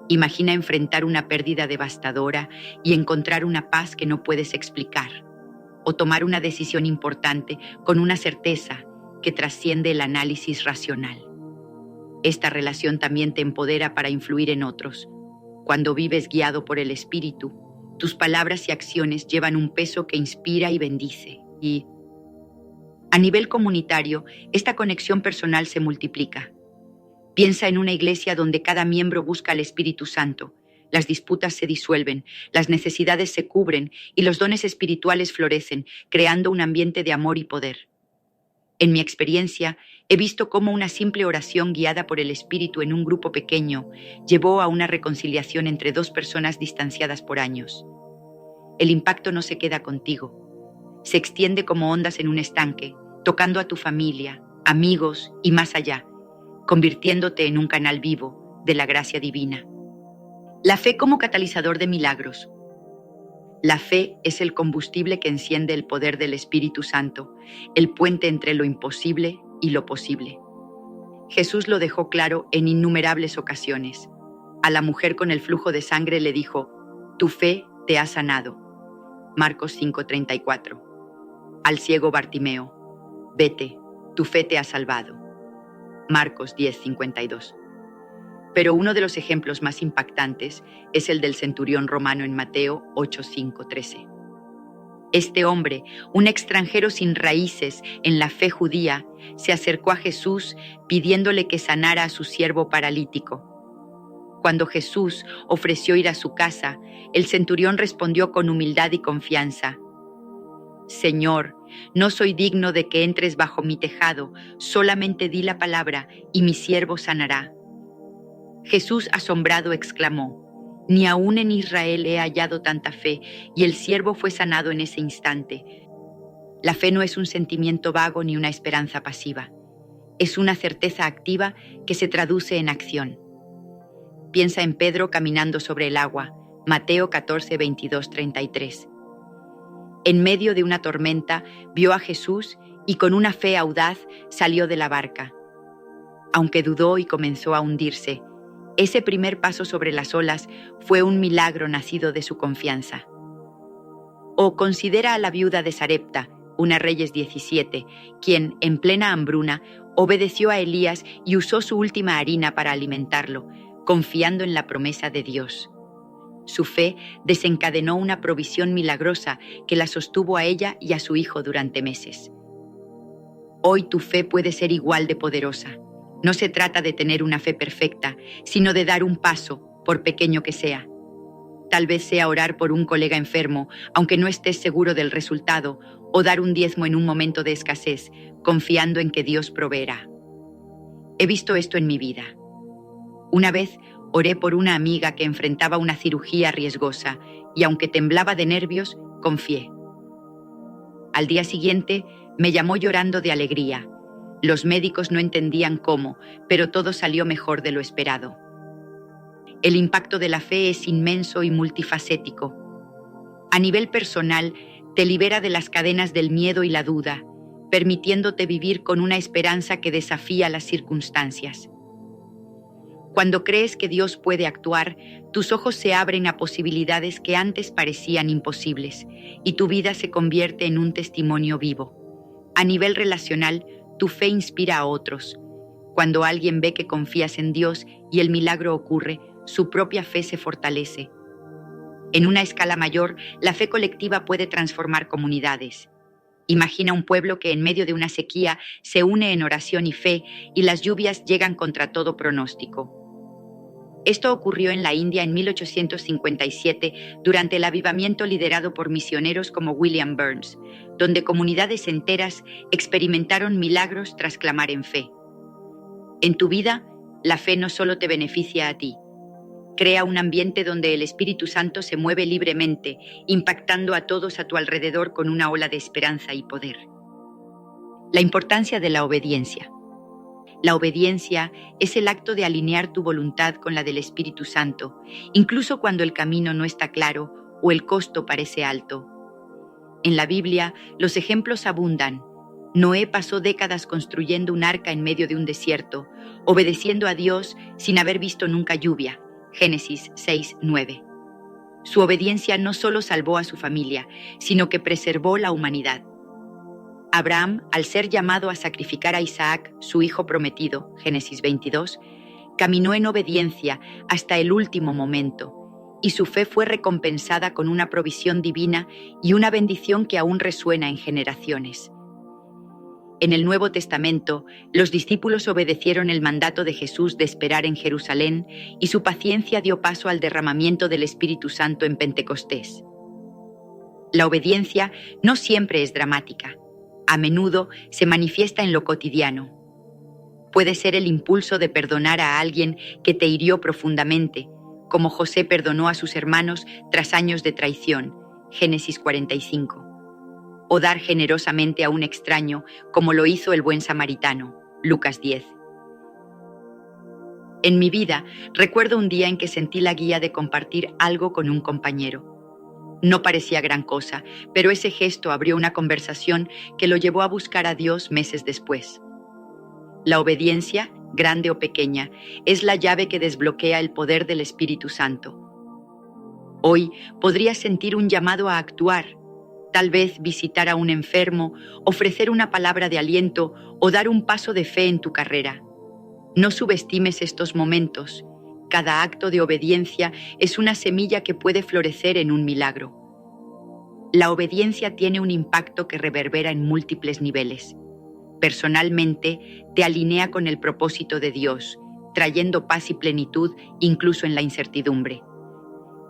Imagina enfrentar una pérdida devastadora y encontrar una paz que no puedes explicar, o tomar una decisión importante con una certeza que trasciende el análisis racional. Esta relación también te empodera para influir en otros. Cuando vives guiado por el Espíritu, tus palabras y acciones llevan un peso que inspira y bendice. Y a nivel comunitario, esta conexión personal se multiplica. Piensa en una iglesia donde cada miembro busca al Espíritu Santo. Las disputas se disuelven, las necesidades se cubren y los dones espirituales florecen, creando un ambiente de amor y poder. En mi experiencia, he visto cómo una simple oración guiada por el Espíritu en un grupo pequeño llevó a una reconciliación entre dos personas distanciadas por años. El impacto no se queda contigo. Se extiende como ondas en un estanque, tocando a tu familia, amigos y más allá, convirtiéndote en un canal vivo, de la gracia divina. La fe como catalizador de milagros. La fe es el combustible que enciende el poder del Espíritu Santo, el puente entre lo imposible y lo posible. Jesús lo dejó claro en innumerables ocasiones. A la mujer con el flujo de sangre le dijo: «Tu fe te ha sanado». Marcos 5:34. Al ciego Bartimeo: «Vete, tu fe te ha salvado». Marcos 10:52. Pero uno de los ejemplos más impactantes es el del centurión romano en Mateo 8:5-13. Este hombre, un extranjero sin raíces en la fe judía, se acercó a Jesús pidiéndole que sanara a su siervo paralítico. Cuando Jesús ofreció ir a su casa, el centurión respondió con humildad y confianza: «Señor, no soy digno de que entres bajo mi tejado, solamente di la palabra y mi siervo sanará». Jesús, asombrado, exclamó: «Ni aún en Israel he hallado tanta fe», y el siervo fue sanado en ese instante. La fe no es un sentimiento vago ni una esperanza pasiva. Es una certeza activa que se traduce en acción. Piensa en Pedro caminando sobre el agua, Mateo 14:22-33. En medio de una tormenta vio a Jesús y con una fe audaz salió de la barca. Aunque dudó y comenzó a hundirse, ese primer paso sobre las olas fue un milagro nacido de su confianza. O considera a la viuda de Sarepta, una Reyes 17, quien, en plena hambruna, obedeció a Elías y usó su última harina para alimentarlo, confiando en la promesa de Dios. Su fe desencadenó una provisión milagrosa que la sostuvo a ella y a su hijo durante meses. Hoy tu fe puede ser igual de poderosa. No se trata de tener una fe perfecta, sino de dar un paso, por pequeño que sea. Tal vez sea orar por un colega enfermo, aunque no estés seguro del resultado, o dar un diezmo en un momento de escasez, confiando en que Dios proveerá. He visto esto en mi vida. Una vez oré por una amiga que enfrentaba una cirugía riesgosa y aunque temblaba de nervios, confié. Al día siguiente me llamó llorando de alegría. Los médicos no entendían cómo, pero todo salió mejor de lo esperado. El impacto de la fe es inmenso y multifacético. A nivel personal, te libera de las cadenas del miedo y la duda, permitiéndote vivir con una esperanza que desafía las circunstancias. Cuando crees que Dios puede actuar, tus ojos se abren a posibilidades que antes parecían imposibles y tu vida se convierte en un testimonio vivo. A nivel relacional, tu fe inspira a otros. Cuando alguien ve que confías en Dios y el milagro ocurre, su propia fe se fortalece. En una escala mayor, la fe colectiva puede transformar comunidades. Imagina un pueblo que en medio de una sequía se une en oración y fe y las lluvias llegan contra todo pronóstico. Esto ocurrió en la India en 1857 durante el avivamiento liderado por misioneros como William Burns, donde comunidades enteras experimentaron milagros tras clamar en fe. En tu vida, la fe no solo te beneficia a ti. Crea un ambiente donde el Espíritu Santo se mueve libremente, impactando a todos a tu alrededor con una ola de esperanza y poder. La importancia de la obediencia. La obediencia es el acto de alinear tu voluntad con la del Espíritu Santo, incluso cuando el camino no está claro o el costo parece alto. En la Biblia, los ejemplos abundan. Noé pasó décadas construyendo un arca en medio de un desierto, obedeciendo a Dios sin haber visto nunca lluvia. Génesis 6:9. Su obediencia no solo salvó a su familia, sino que preservó la humanidad. Abraham, al ser llamado a sacrificar a Isaac, su hijo prometido, Génesis 22, caminó en obediencia hasta el último momento, y su fe fue recompensada con una provisión divina y una bendición que aún resuena en generaciones. En el Nuevo Testamento, los discípulos obedecieron el mandato de Jesús de esperar en Jerusalén y su paciencia dio paso al derramamiento del Espíritu Santo en Pentecostés. La obediencia no siempre es dramática. A menudo se manifiesta en lo cotidiano. Puede ser el impulso de perdonar a alguien que te hirió profundamente, como José perdonó a sus hermanos tras años de traición, Génesis 45. O dar generosamente a un extraño, como lo hizo el buen samaritano, Lucas 10. En mi vida, recuerdo un día en que sentí la guía de compartir algo con un compañero. No parecía gran cosa, pero ese gesto abrió una conversación que lo llevó a buscar a Dios meses después. La obediencia, grande o pequeña, es la llave que desbloquea el poder del Espíritu Santo. Hoy podrías sentir un llamado a actuar, tal vez visitar a un enfermo, ofrecer una palabra de aliento o dar un paso de fe en tu carrera. No subestimes estos momentos. Cada acto de obediencia es una semilla que puede florecer en un milagro. La obediencia tiene un impacto que reverbera en múltiples niveles. Personalmente, te alinea con el propósito de Dios, trayendo paz y plenitud incluso en la incertidumbre.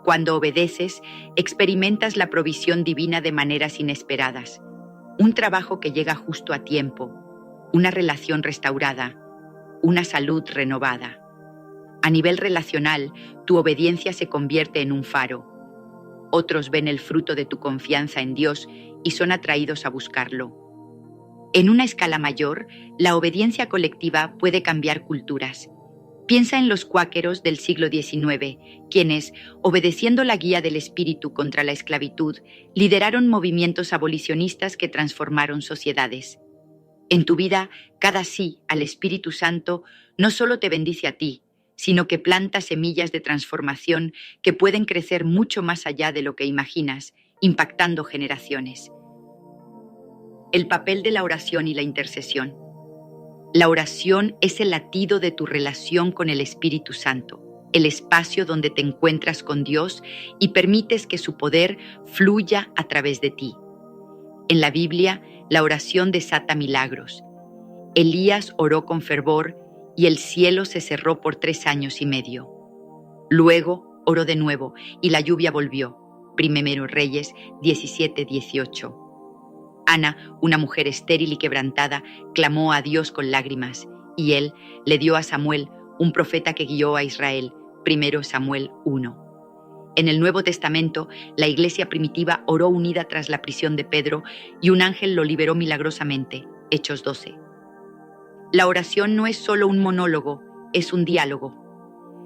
Cuando obedeces, experimentas la provisión divina de maneras inesperadas, un trabajo que llega justo a tiempo, una relación restaurada, una salud renovada. A nivel relacional, tu obediencia se convierte en un faro. Otros ven el fruto de tu confianza en Dios y son atraídos a buscarlo. En una escala mayor, la obediencia colectiva puede cambiar culturas. Piensa en los cuáqueros del siglo XIX, quienes, obedeciendo la guía del Espíritu contra la esclavitud, lideraron movimientos abolicionistas que transformaron sociedades. En tu vida, cada sí al Espíritu Santo no solo te bendice a ti, sino que planta semillas de transformación que pueden crecer mucho más allá de lo que imaginas, impactando generaciones. El papel de la oración y la intercesión. La oración es el latido de tu relación con el Espíritu Santo, el espacio donde te encuentras con Dios y permites que su poder fluya a través de ti. En la Biblia, la oración desata milagros. Elías oró con fervor y el cielo se cerró por 3 años y medio. Luego oró de nuevo y la lluvia volvió. Primero Reyes 17:18. Ana, una mujer estéril y quebrantada, clamó a Dios con lágrimas, y él le dio a Samuel, un profeta que guió a Israel. Primero Samuel 1. En el Nuevo Testamento, la iglesia primitiva oró unida tras la prisión de Pedro y un ángel lo liberó milagrosamente. Hechos 12. La oración no es solo un monólogo, es un diálogo.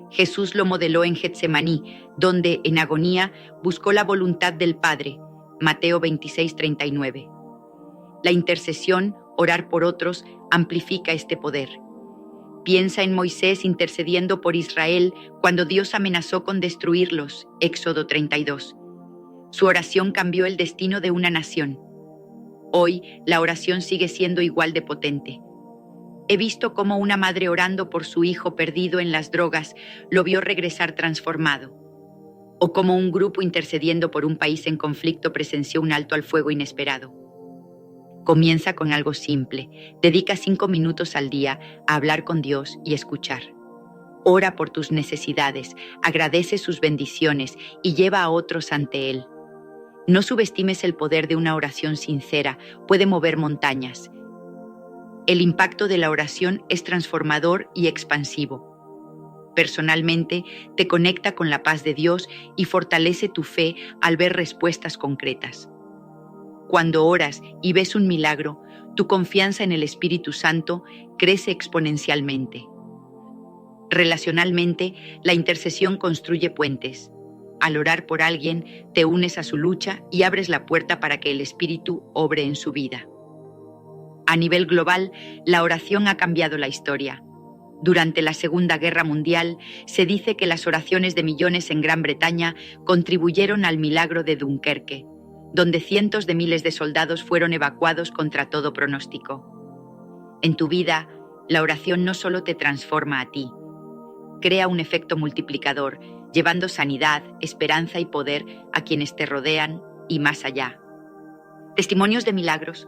Jesús lo modeló en Getsemaní, donde, en agonía, buscó la voluntad del Padre. Mateo 26:39. La intercesión, orar por otros, amplifica este poder. Piensa en Moisés intercediendo por Israel cuando Dios amenazó con destruirlos. Éxodo 32. Su oración cambió el destino de una nación. Hoy, la oración sigue siendo igual de potente. He visto cómo una madre orando por su hijo perdido en las drogas lo vio regresar transformado. O cómo un grupo intercediendo por un país en conflicto presenció un alto al fuego inesperado. Comienza con algo simple. Dedica 5 minutos al día a hablar con Dios y escuchar. Ora por tus necesidades, agradece sus bendiciones y lleva a otros ante Él. No subestimes el poder de una oración sincera, puede mover montañas. El impacto de la oración es transformador y expansivo. Personalmente, te conecta con la paz de Dios y fortalece tu fe al ver respuestas concretas. Cuando oras y ves un milagro, tu confianza en el Espíritu Santo crece exponencialmente. Relacionalmente, la intercesión construye puentes. Al orar por alguien, te unes a su lucha y abres la puerta para que el Espíritu obre en su vida. A nivel global, la oración ha cambiado la historia. Durante la Segunda Guerra Mundial, se dice que las oraciones de millones en Gran Bretaña contribuyeron al milagro de Dunkerque, donde cientos de miles de soldados fueron evacuados contra todo pronóstico. En tu vida, la oración no solo te transforma a ti, crea un efecto multiplicador, llevando sanidad, esperanza y poder a quienes te rodean y más allá. Testimonios de milagros.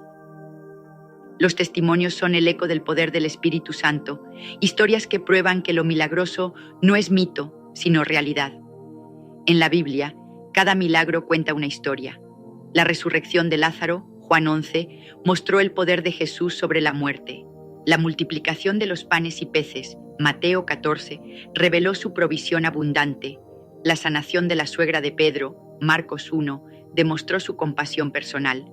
Los testimonios son el eco del poder del Espíritu Santo, historias que prueban que lo milagroso no es mito, sino realidad. En la Biblia, cada milagro cuenta una historia. La resurrección de Lázaro, Juan 11, mostró el poder de Jesús sobre la muerte. La multiplicación de los panes y peces, Mateo 14, reveló su provisión abundante. La sanación de la suegra de Pedro, Marcos 1, demostró su compasión personal.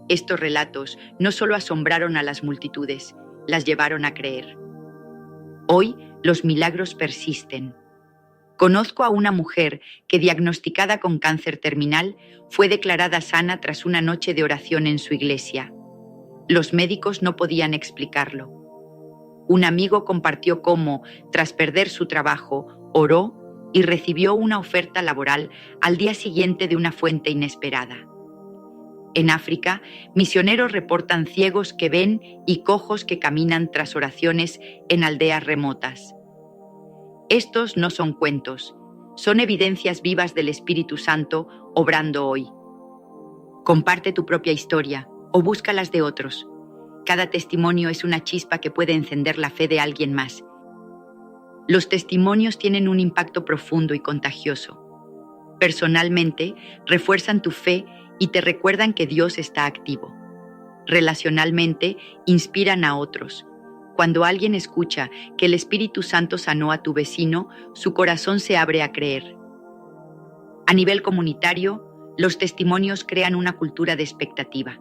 Estos relatos no solo asombraron a las multitudes, las llevaron a creer. Hoy, Los milagros persisten. Conozco a una mujer que, diagnosticada con cáncer terminal, fue declarada sana tras una noche de oración en su iglesia. Los médicos no podían explicarlo. Un amigo compartió cómo, tras perder su trabajo, oró y recibió una oferta laboral al día siguiente de una fuente inesperada. En África, misioneros reportan ciegos que ven y cojos que caminan tras oraciones en aldeas remotas. Estos no son cuentos, son evidencias vivas del Espíritu Santo obrando hoy. Comparte tu propia historia o busca las de otros. Cada testimonio es una chispa que puede encender la fe de alguien más. Los testimonios tienen un impacto profundo y contagioso. Personalmente, refuerzan tu fe y te recuerdan que Dios está activo. Relacionalmente, inspiran a otros. Cuando alguien escucha que el Espíritu Santo sanó a tu vecino, su corazón se abre a creer. A nivel comunitario, los testimonios crean una cultura de expectativa.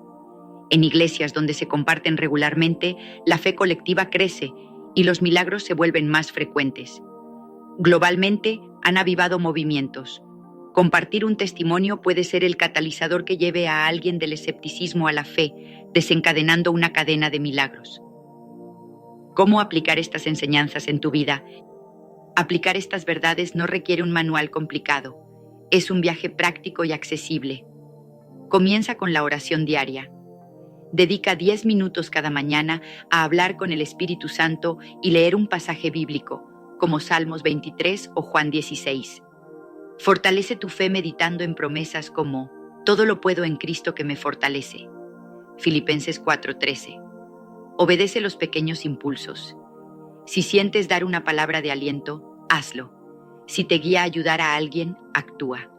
En iglesias donde se comparten regularmente, la fe colectiva crece y los milagros se vuelven más frecuentes. Globalmente, han avivado movimientos. Compartir un testimonio puede ser el catalizador que lleve a alguien del escepticismo a la fe, desencadenando una cadena de milagros. ¿Cómo aplicar estas enseñanzas en tu vida? Aplicar estas verdades no requiere un manual complicado. Es un viaje práctico y accesible. Comienza con la oración diaria. Dedica 10 minutos cada mañana a hablar con el Espíritu Santo y leer un pasaje bíblico, como Salmos 23 o Juan 16. Fortalece tu fe meditando en promesas como «Todo lo puedo en Cristo que me fortalece». Filipenses 4:13. Obedece los pequeños impulsos. Si sientes dar una palabra de aliento, hazlo. Si te guía a ayudar a alguien, actúa.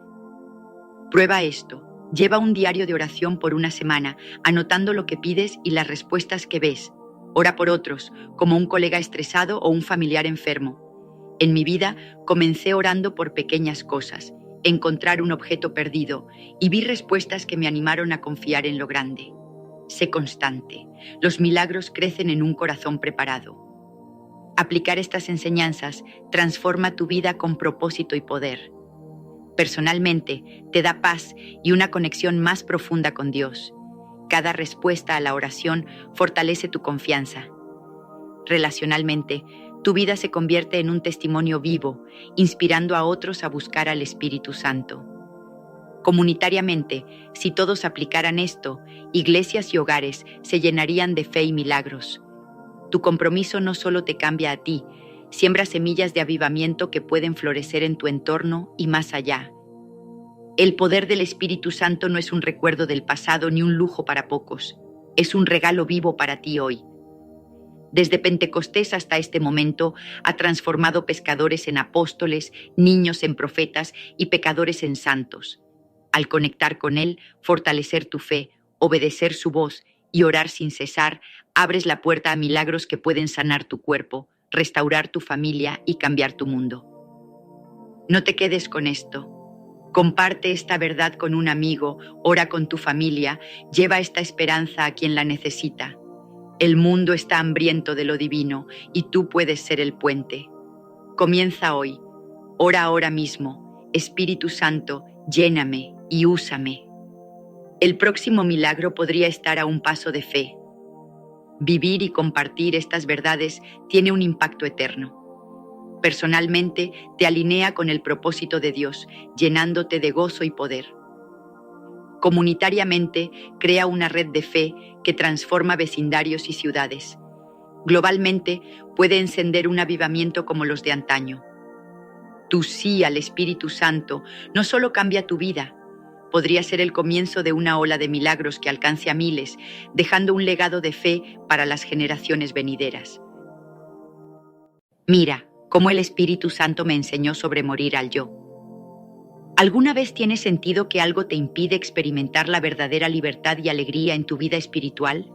Prueba esto. Lleva un diario de oración por una semana, anotando lo que pides y las respuestas que ves. Ora por otros, como un colega estresado o un familiar enfermo. En mi vida, comencé orando por pequeñas cosas, encontrar un objeto perdido, y vi respuestas que me animaron a confiar en lo grande. Sé constante. Los milagros crecen en un corazón preparado. Aplicar estas enseñanzas transforma tu vida con propósito y poder. Personalmente, te da paz y una conexión más profunda con Dios. Cada respuesta a la oración fortalece tu confianza. Relacionalmente, tu vida se convierte en un testimonio vivo, inspirando a otros a buscar al Espíritu Santo. Comunitariamente, si todos aplicaran esto, iglesias y hogares se llenarían de fe y milagros. Tu compromiso no solo te cambia a ti, siembra semillas de avivamiento que pueden florecer en tu entorno y más allá. El poder del Espíritu Santo no es un recuerdo del pasado ni un lujo para pocos, es un regalo vivo para ti hoy. Desde Pentecostés hasta este momento, ha transformado pescadores en apóstoles, niños en profetas y pecadores en santos. Al conectar con Él, fortalecer tu fe, obedecer su voz y orar sin cesar, abres la puerta a milagros que pueden sanar tu cuerpo, restaurar tu familia y cambiar tu mundo. No te quedes con esto. Comparte esta verdad con un amigo, ora con tu familia, lleva esta esperanza a quien la necesita. El mundo está hambriento de lo divino y tú puedes ser el puente. Comienza hoy. Ora ahora mismo. Espíritu Santo, lléname y úsame. El próximo milagro podría estar a un paso de fe. Vivir y compartir estas verdades tiene un impacto eterno. Personalmente, te alinea con el propósito de Dios, llenándote de gozo y poder. Comunitariamente, crea una red de fe que transforma vecindarios y ciudades. Globalmente, puede encender un avivamiento como los de antaño. Tu sí al Espíritu Santo no solo cambia tu vida, podría ser el comienzo de una ola de milagros que alcance a miles, dejando un legado de fe para las generaciones venideras. Mira cómo el Espíritu Santo me enseñó sobre morir al yo. ¿Alguna vez tiene sentido que algo te impide experimentar la verdadera libertad y alegría en tu vida espiritual?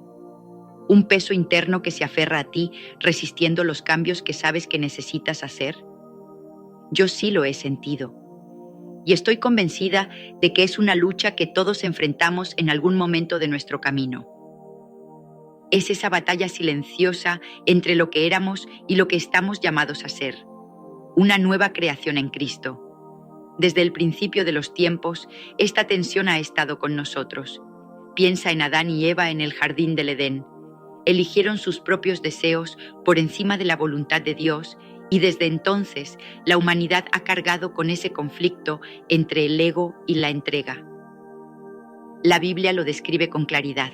¿Un peso interno que se aferra a ti, resistiendo los cambios que sabes que necesitas hacer? Yo sí lo he sentido. Y estoy convencida de que es una lucha que todos enfrentamos en algún momento de nuestro camino. Es esa batalla silenciosa entre lo que éramos y lo que estamos llamados a ser. Una nueva creación en Cristo. Desde el principio de los tiempos, esta tensión ha estado con nosotros. Piensa en Adán y Eva en el jardín del Edén. Eligieron sus propios deseos por encima de la voluntad de Dios y desde entonces la humanidad ha cargado con ese conflicto entre el ego y la entrega. La Biblia lo describe con claridad.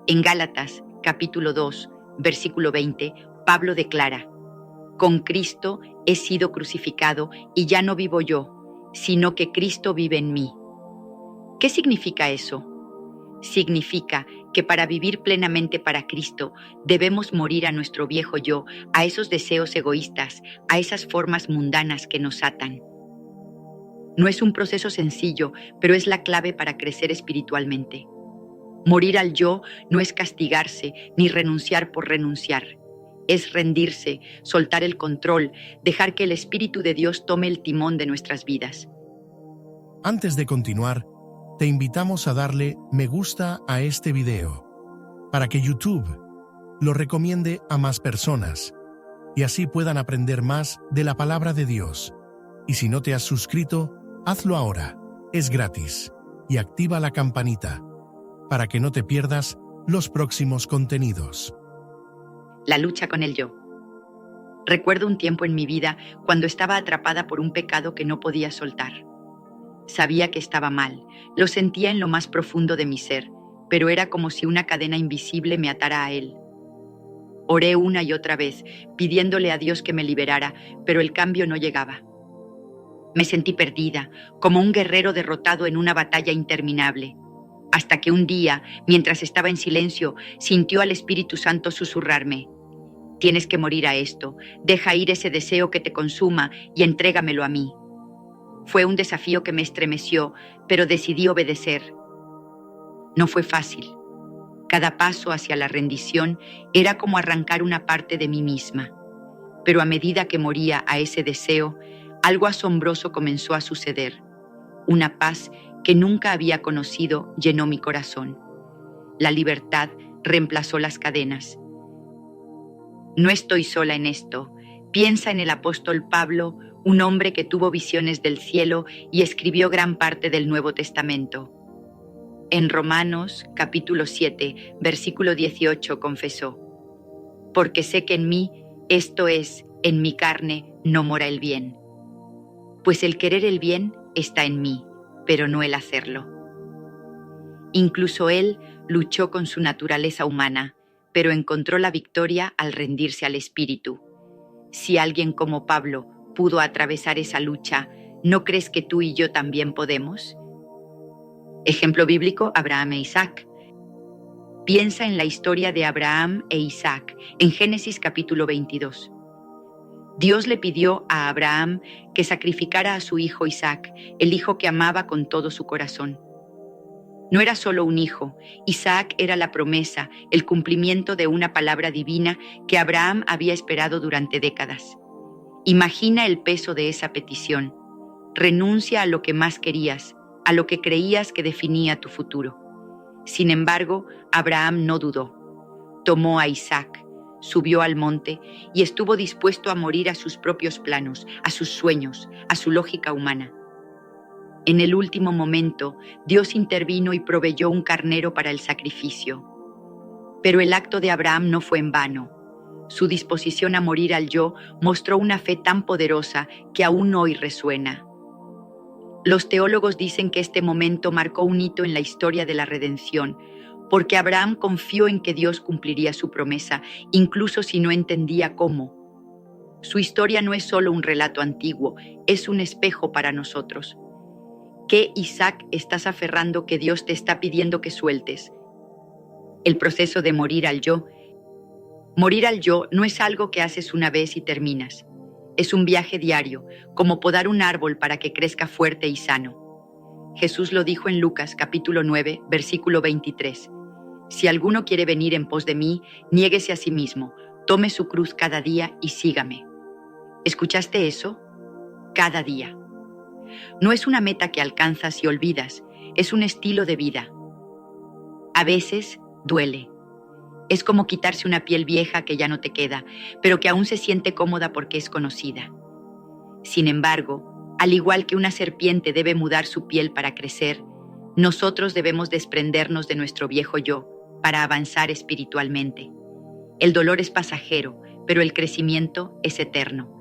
En Gálatas, capítulo 2, versículo 20, Pablo declara: «Con Cristo he sido crucificado y ya no vivo yo, sino que Cristo vive en mí». ¿Qué significa eso? Significa que para vivir plenamente para Cristo debemos morir a nuestro viejo yo, a esos deseos egoístas, a esas formas mundanas que nos atan. No es un proceso sencillo, pero es la clave para crecer espiritualmente. Morir al yo no es castigarse ni renunciar por renunciar. Es rendirse, soltar el control, dejar que el Espíritu de Dios tome el timón de nuestras vidas. Antes de continuar, te invitamos a darle me gusta a este video para que YouTube lo recomiende a más personas y así puedan aprender más de la palabra de Dios. Y si no te has suscrito, hazlo ahora, es gratis, y activa la campanita para que no te pierdas los próximos contenidos. La lucha con el yo. Recuerdo un tiempo en mi vida cuando estaba atrapada por un pecado que no podía soltar. Sabía que estaba mal, lo sentía en lo más profundo de mi ser, pero era como si una cadena invisible me atara a él. Oré una y otra vez, pidiéndole a Dios que me liberara, pero el cambio no llegaba. Me sentí perdida, como un guerrero derrotado en una batalla interminable, hasta que un día, mientras estaba en silencio, sintió al Espíritu Santo susurrarme: «Tienes que morir a esto, deja ir ese deseo que te consuma y entrégamelo a mí». Fue un desafío que me estremeció, pero decidí obedecer. No fue fácil. Cada paso hacia la rendición era como arrancar una parte de mí misma. Pero a medida que moría a ese deseo, algo asombroso comenzó a suceder. Una paz que nunca había conocido llenó mi corazón. La libertad reemplazó las cadenas. No estoy sola en esto. Piensa en el apóstol Pablo, un hombre que tuvo visiones del cielo y escribió gran parte del Nuevo Testamento. En Romanos, capítulo 7, versículo 18, confesó: «Porque sé que en mí, esto es, en mi carne, no mora el bien. Pues el querer el bien está en mí, pero no el hacerlo». Incluso él luchó con su naturaleza humana, pero encontró la victoria al rendirse al Espíritu. Si alguien como Pablo pudo atravesar esa lucha, ¿no crees que tú y yo también podemos? Ejemplo bíblico: Abraham e Isaac. Piensa en la historia de Abraham e Isaac en Génesis capítulo 22. Dios le pidió a Abraham que sacrificara a su hijo Isaac, el hijo que amaba con todo su corazón. No era solo un hijo, Isaac era la promesa, el cumplimiento de una palabra divina que Abraham había esperado durante décadas. Imagina el peso de esa petición. Renuncia a lo que más querías, a lo que creías que definía tu futuro. Sin embargo, Abraham no dudó. Tomó a Isaac, subió al monte y estuvo dispuesto a morir a sus propios planos, a sus sueños, a su lógica humana. En el último momento, Dios intervino y proveyó un carnero para el sacrificio. Pero el acto de Abraham no fue en vano. Su disposición a morir al yo mostró una fe tan poderosa que aún hoy resuena. Los teólogos dicen que este momento marcó un hito en la historia de la redención, porque Abraham confió en que Dios cumpliría su promesa, incluso si no entendía cómo. Su historia no es solo un relato antiguo, es un espejo para nosotros. ¿Qué, Isaac, estás aferrando que Dios te está pidiendo que sueltes? El proceso de morir al yo. Morir al yo no es algo que haces una vez y terminas. Es un viaje diario, como podar un árbol para que crezca fuerte y sano. Jesús lo dijo en Lucas capítulo 9, versículo 23. Si alguno quiere venir en pos de mí, niéguese a sí mismo, tome su cruz cada día y sígame. ¿Escuchaste eso? Cada día. No es una meta que alcanzas y olvidas, es un estilo de vida. A veces duele. Es como quitarse una piel vieja que ya no te queda, pero que aún se siente cómoda porque es conocida. Sin embargo, al igual que una serpiente debe mudar su piel para crecer, nosotros debemos desprendernos de nuestro viejo yo para avanzar espiritualmente. El dolor es pasajero, pero el crecimiento es eterno.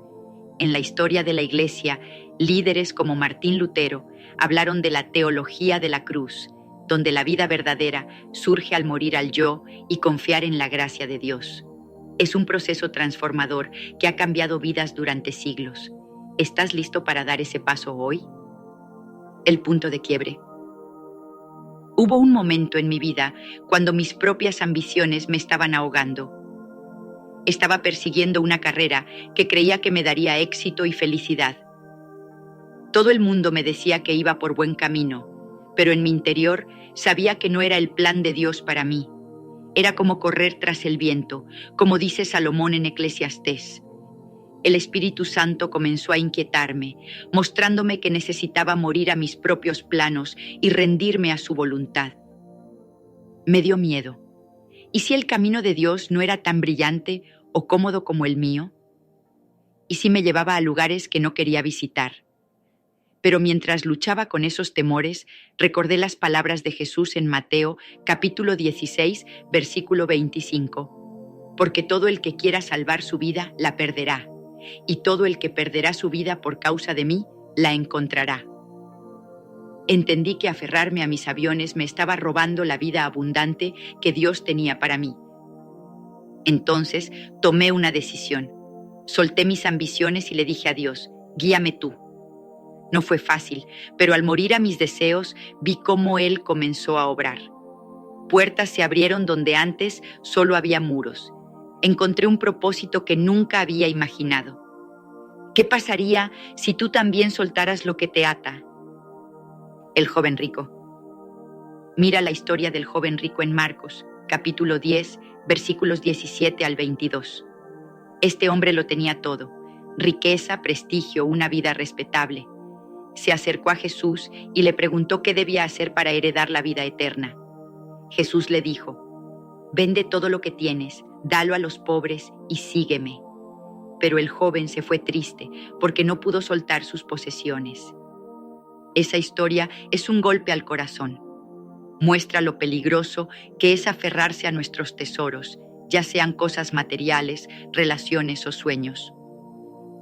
En la historia de la Iglesia, líderes como Martín Lutero hablaron de la teología de la cruz, donde la vida verdadera surge al morir al yo y confiar en la gracia de Dios. Es un proceso transformador que ha cambiado vidas durante siglos. ¿Estás listo para dar ese paso hoy? El punto de quiebre. Hubo un momento en mi vida cuando mis propias ambiciones me estaban ahogando. Estaba persiguiendo una carrera que creía que me daría éxito y felicidad. Todo el mundo me decía que iba por buen camino, pero en mi interior sabía que no era el plan de Dios para mí. Era como correr tras el viento, como dice Salomón en Eclesiastés. El Espíritu Santo comenzó a inquietarme, mostrándome que necesitaba morir a mis propios planos y rendirme a su voluntad. Me dio miedo. ¿Y si el camino de Dios no era tan brillante o cómodo como el mío? ¿Y si me llevaba a lugares que no quería visitar? Pero mientras luchaba con esos temores, recordé las palabras de Jesús en Mateo, capítulo 16, versículo 25. Porque todo el que quiera salvar su vida, la perderá, y todo el que perderá su vida por causa de mí, la encontrará. Entendí que aferrarme a mis aviones me estaba robando la vida abundante que Dios tenía para mí. Entonces tomé una decisión. Solté mis ambiciones y le dije a Dios, guíame tú. No fue fácil, pero al morir a mis deseos, vi cómo Él comenzó a obrar. Puertas se abrieron donde antes solo había muros. Encontré un propósito que nunca había imaginado. ¿Qué pasaría si tú también soltaras lo que te ata? El joven rico. Mira la historia del joven rico en Marcos, capítulo 10, versículos 17 al 22. Este hombre lo tenía todo: riqueza, prestigio, una vida respetable. Se acercó a Jesús y le preguntó qué debía hacer para heredar la vida eterna. Jesús le dijo, vende todo lo que tienes, dalo a los pobres y sígueme. Pero el joven se fue triste porque no pudo soltar sus posesiones. Esa historia es un golpe al corazón. Muestra lo peligroso que es aferrarse a nuestros tesoros, ya sean cosas materiales, relaciones o sueños.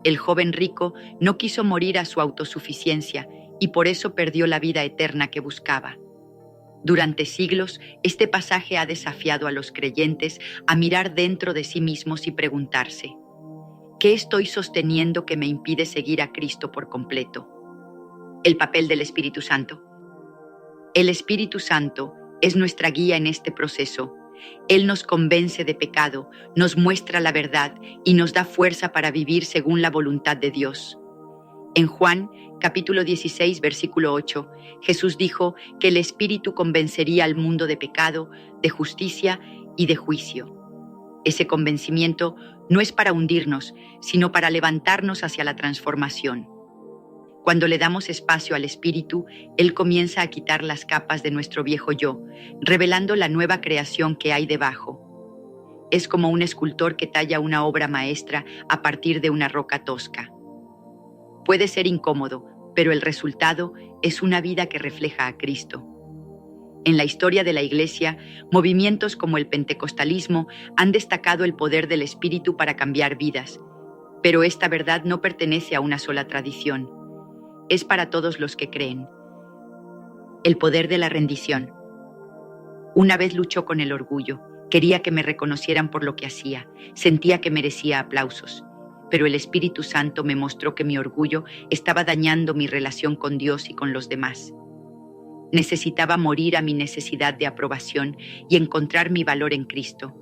El joven rico no quiso morir a su autosuficiencia y por eso perdió la vida eterna que buscaba. Durante siglos, este pasaje ha desafiado a los creyentes a mirar dentro de sí mismos y preguntarse, ¿qué estoy sosteniendo que me impide seguir a Cristo por completo? El papel del Espíritu Santo. El Espíritu Santo es nuestra guía en este proceso. Él nos convence de pecado, nos muestra la verdad y nos da fuerza para vivir según la voluntad de Dios. En Juan, capítulo 16, versículo 8, Jesús dijo que el Espíritu convencería al mundo de pecado, de justicia y de juicio. Ese convencimiento no es para hundirnos, sino para levantarnos hacia la transformación. Cuando le damos espacio al Espíritu, Él comienza a quitar las capas de nuestro viejo yo, revelando la nueva creación que hay debajo. Es como un escultor que talla una obra maestra a partir de una roca tosca. Puede ser incómodo, pero el resultado es una vida que refleja a Cristo. En la historia de la Iglesia, movimientos como el pentecostalismo han destacado el poder del Espíritu para cambiar vidas, pero esta verdad no pertenece a una sola tradición. Es para todos los que creen. El poder de la rendición. Una vez luchó con el orgullo. Quería que me reconocieran por lo que hacía. Sentía que merecía aplausos. Pero el Espíritu Santo me mostró que mi orgullo estaba dañando mi relación con Dios y con los demás. Necesitaba morir a mi necesidad de aprobación y encontrar mi valor en Cristo.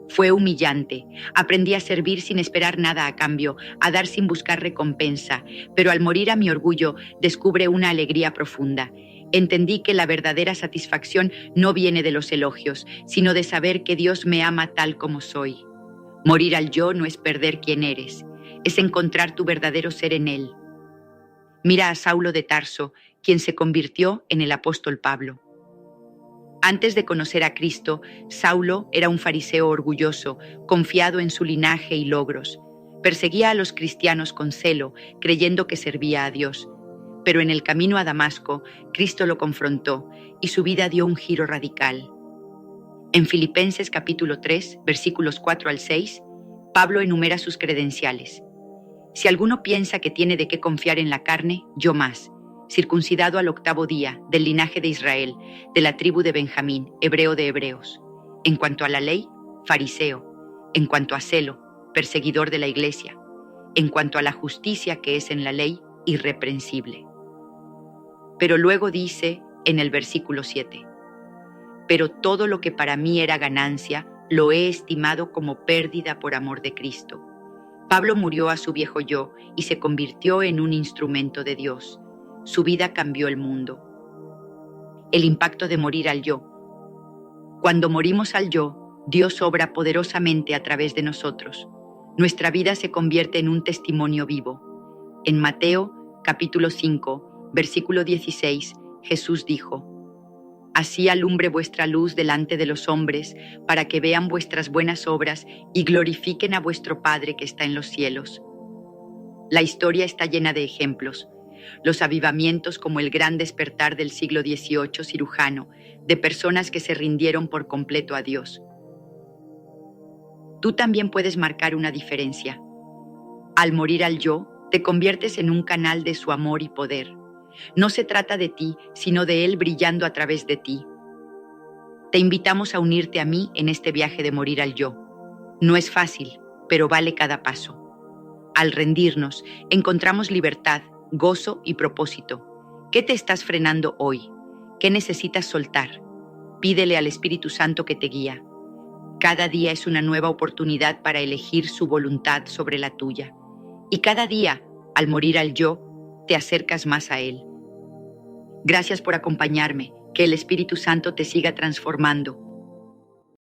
Fue humillante. Aprendí a servir sin esperar nada a cambio, a dar sin buscar recompensa, pero al morir a mi orgullo descubre una alegría profunda. Entendí que la verdadera satisfacción no viene de los elogios, sino de saber que Dios me ama tal como soy. Morir al yo no es perder quién eres, es encontrar tu verdadero ser en Él. Mira a Saulo de Tarso, quien se convirtió en el apóstol Pablo. Antes de conocer a Cristo, Saulo era un fariseo orgulloso, confiado en su linaje y logros. Perseguía a los cristianos con celo, creyendo que servía a Dios. Pero en el camino a Damasco, Cristo lo confrontó y su vida dio un giro radical. En Filipenses capítulo 3, versículos 4 al 6, Pablo enumera sus credenciales. Si alguno piensa que tiene de qué confiar en la carne, yo más, circuncidado al 8º día, del linaje de Israel, de la tribu de Benjamín, hebreo de hebreos. En cuanto a la ley, fariseo. En cuanto a celo, perseguidor de la iglesia. En cuanto a la justicia que es en la ley, irreprensible. Pero luego dice en el versículo 7, pero todo lo que para mí era ganancia, lo he estimado como pérdida por amor de Cristo. Pablo murió a su viejo yo y se convirtió en un instrumento de Dios. Su vida cambió el mundo. El impacto de morir al yo. Cuando morimos al yo, Dios obra poderosamente a través de nosotros. Nuestra vida se convierte en un testimonio vivo. En Mateo, capítulo 5, versículo 16, Jesús dijo: Así alumbre vuestra luz delante de los hombres, para que vean vuestras buenas obras y glorifiquen a vuestro Padre que está en los cielos. La historia está llena de ejemplos. Los avivamientos como el gran despertar del siglo XVIII cirujano, de personas que se rindieron por completo a Dios. Tú también puedes marcar una diferencia. Al morir al yo, te conviertes en un canal de su amor y poder. No se trata de ti, sino de Él brillando a través de ti. Te invitamos a unirte a mí en este viaje de morir al yo. No es fácil, pero vale cada paso. Al rendirnos, encontramos libertad, gozo y propósito. ¿Qué te estás frenando hoy? ¿Qué necesitas soltar? Pídele al Espíritu Santo que te guía. Cada día es una nueva oportunidad para elegir su voluntad sobre la tuya. Y cada día, al morir al yo, te acercas más a Él. Gracias por acompañarme. Que el Espíritu Santo te siga transformando.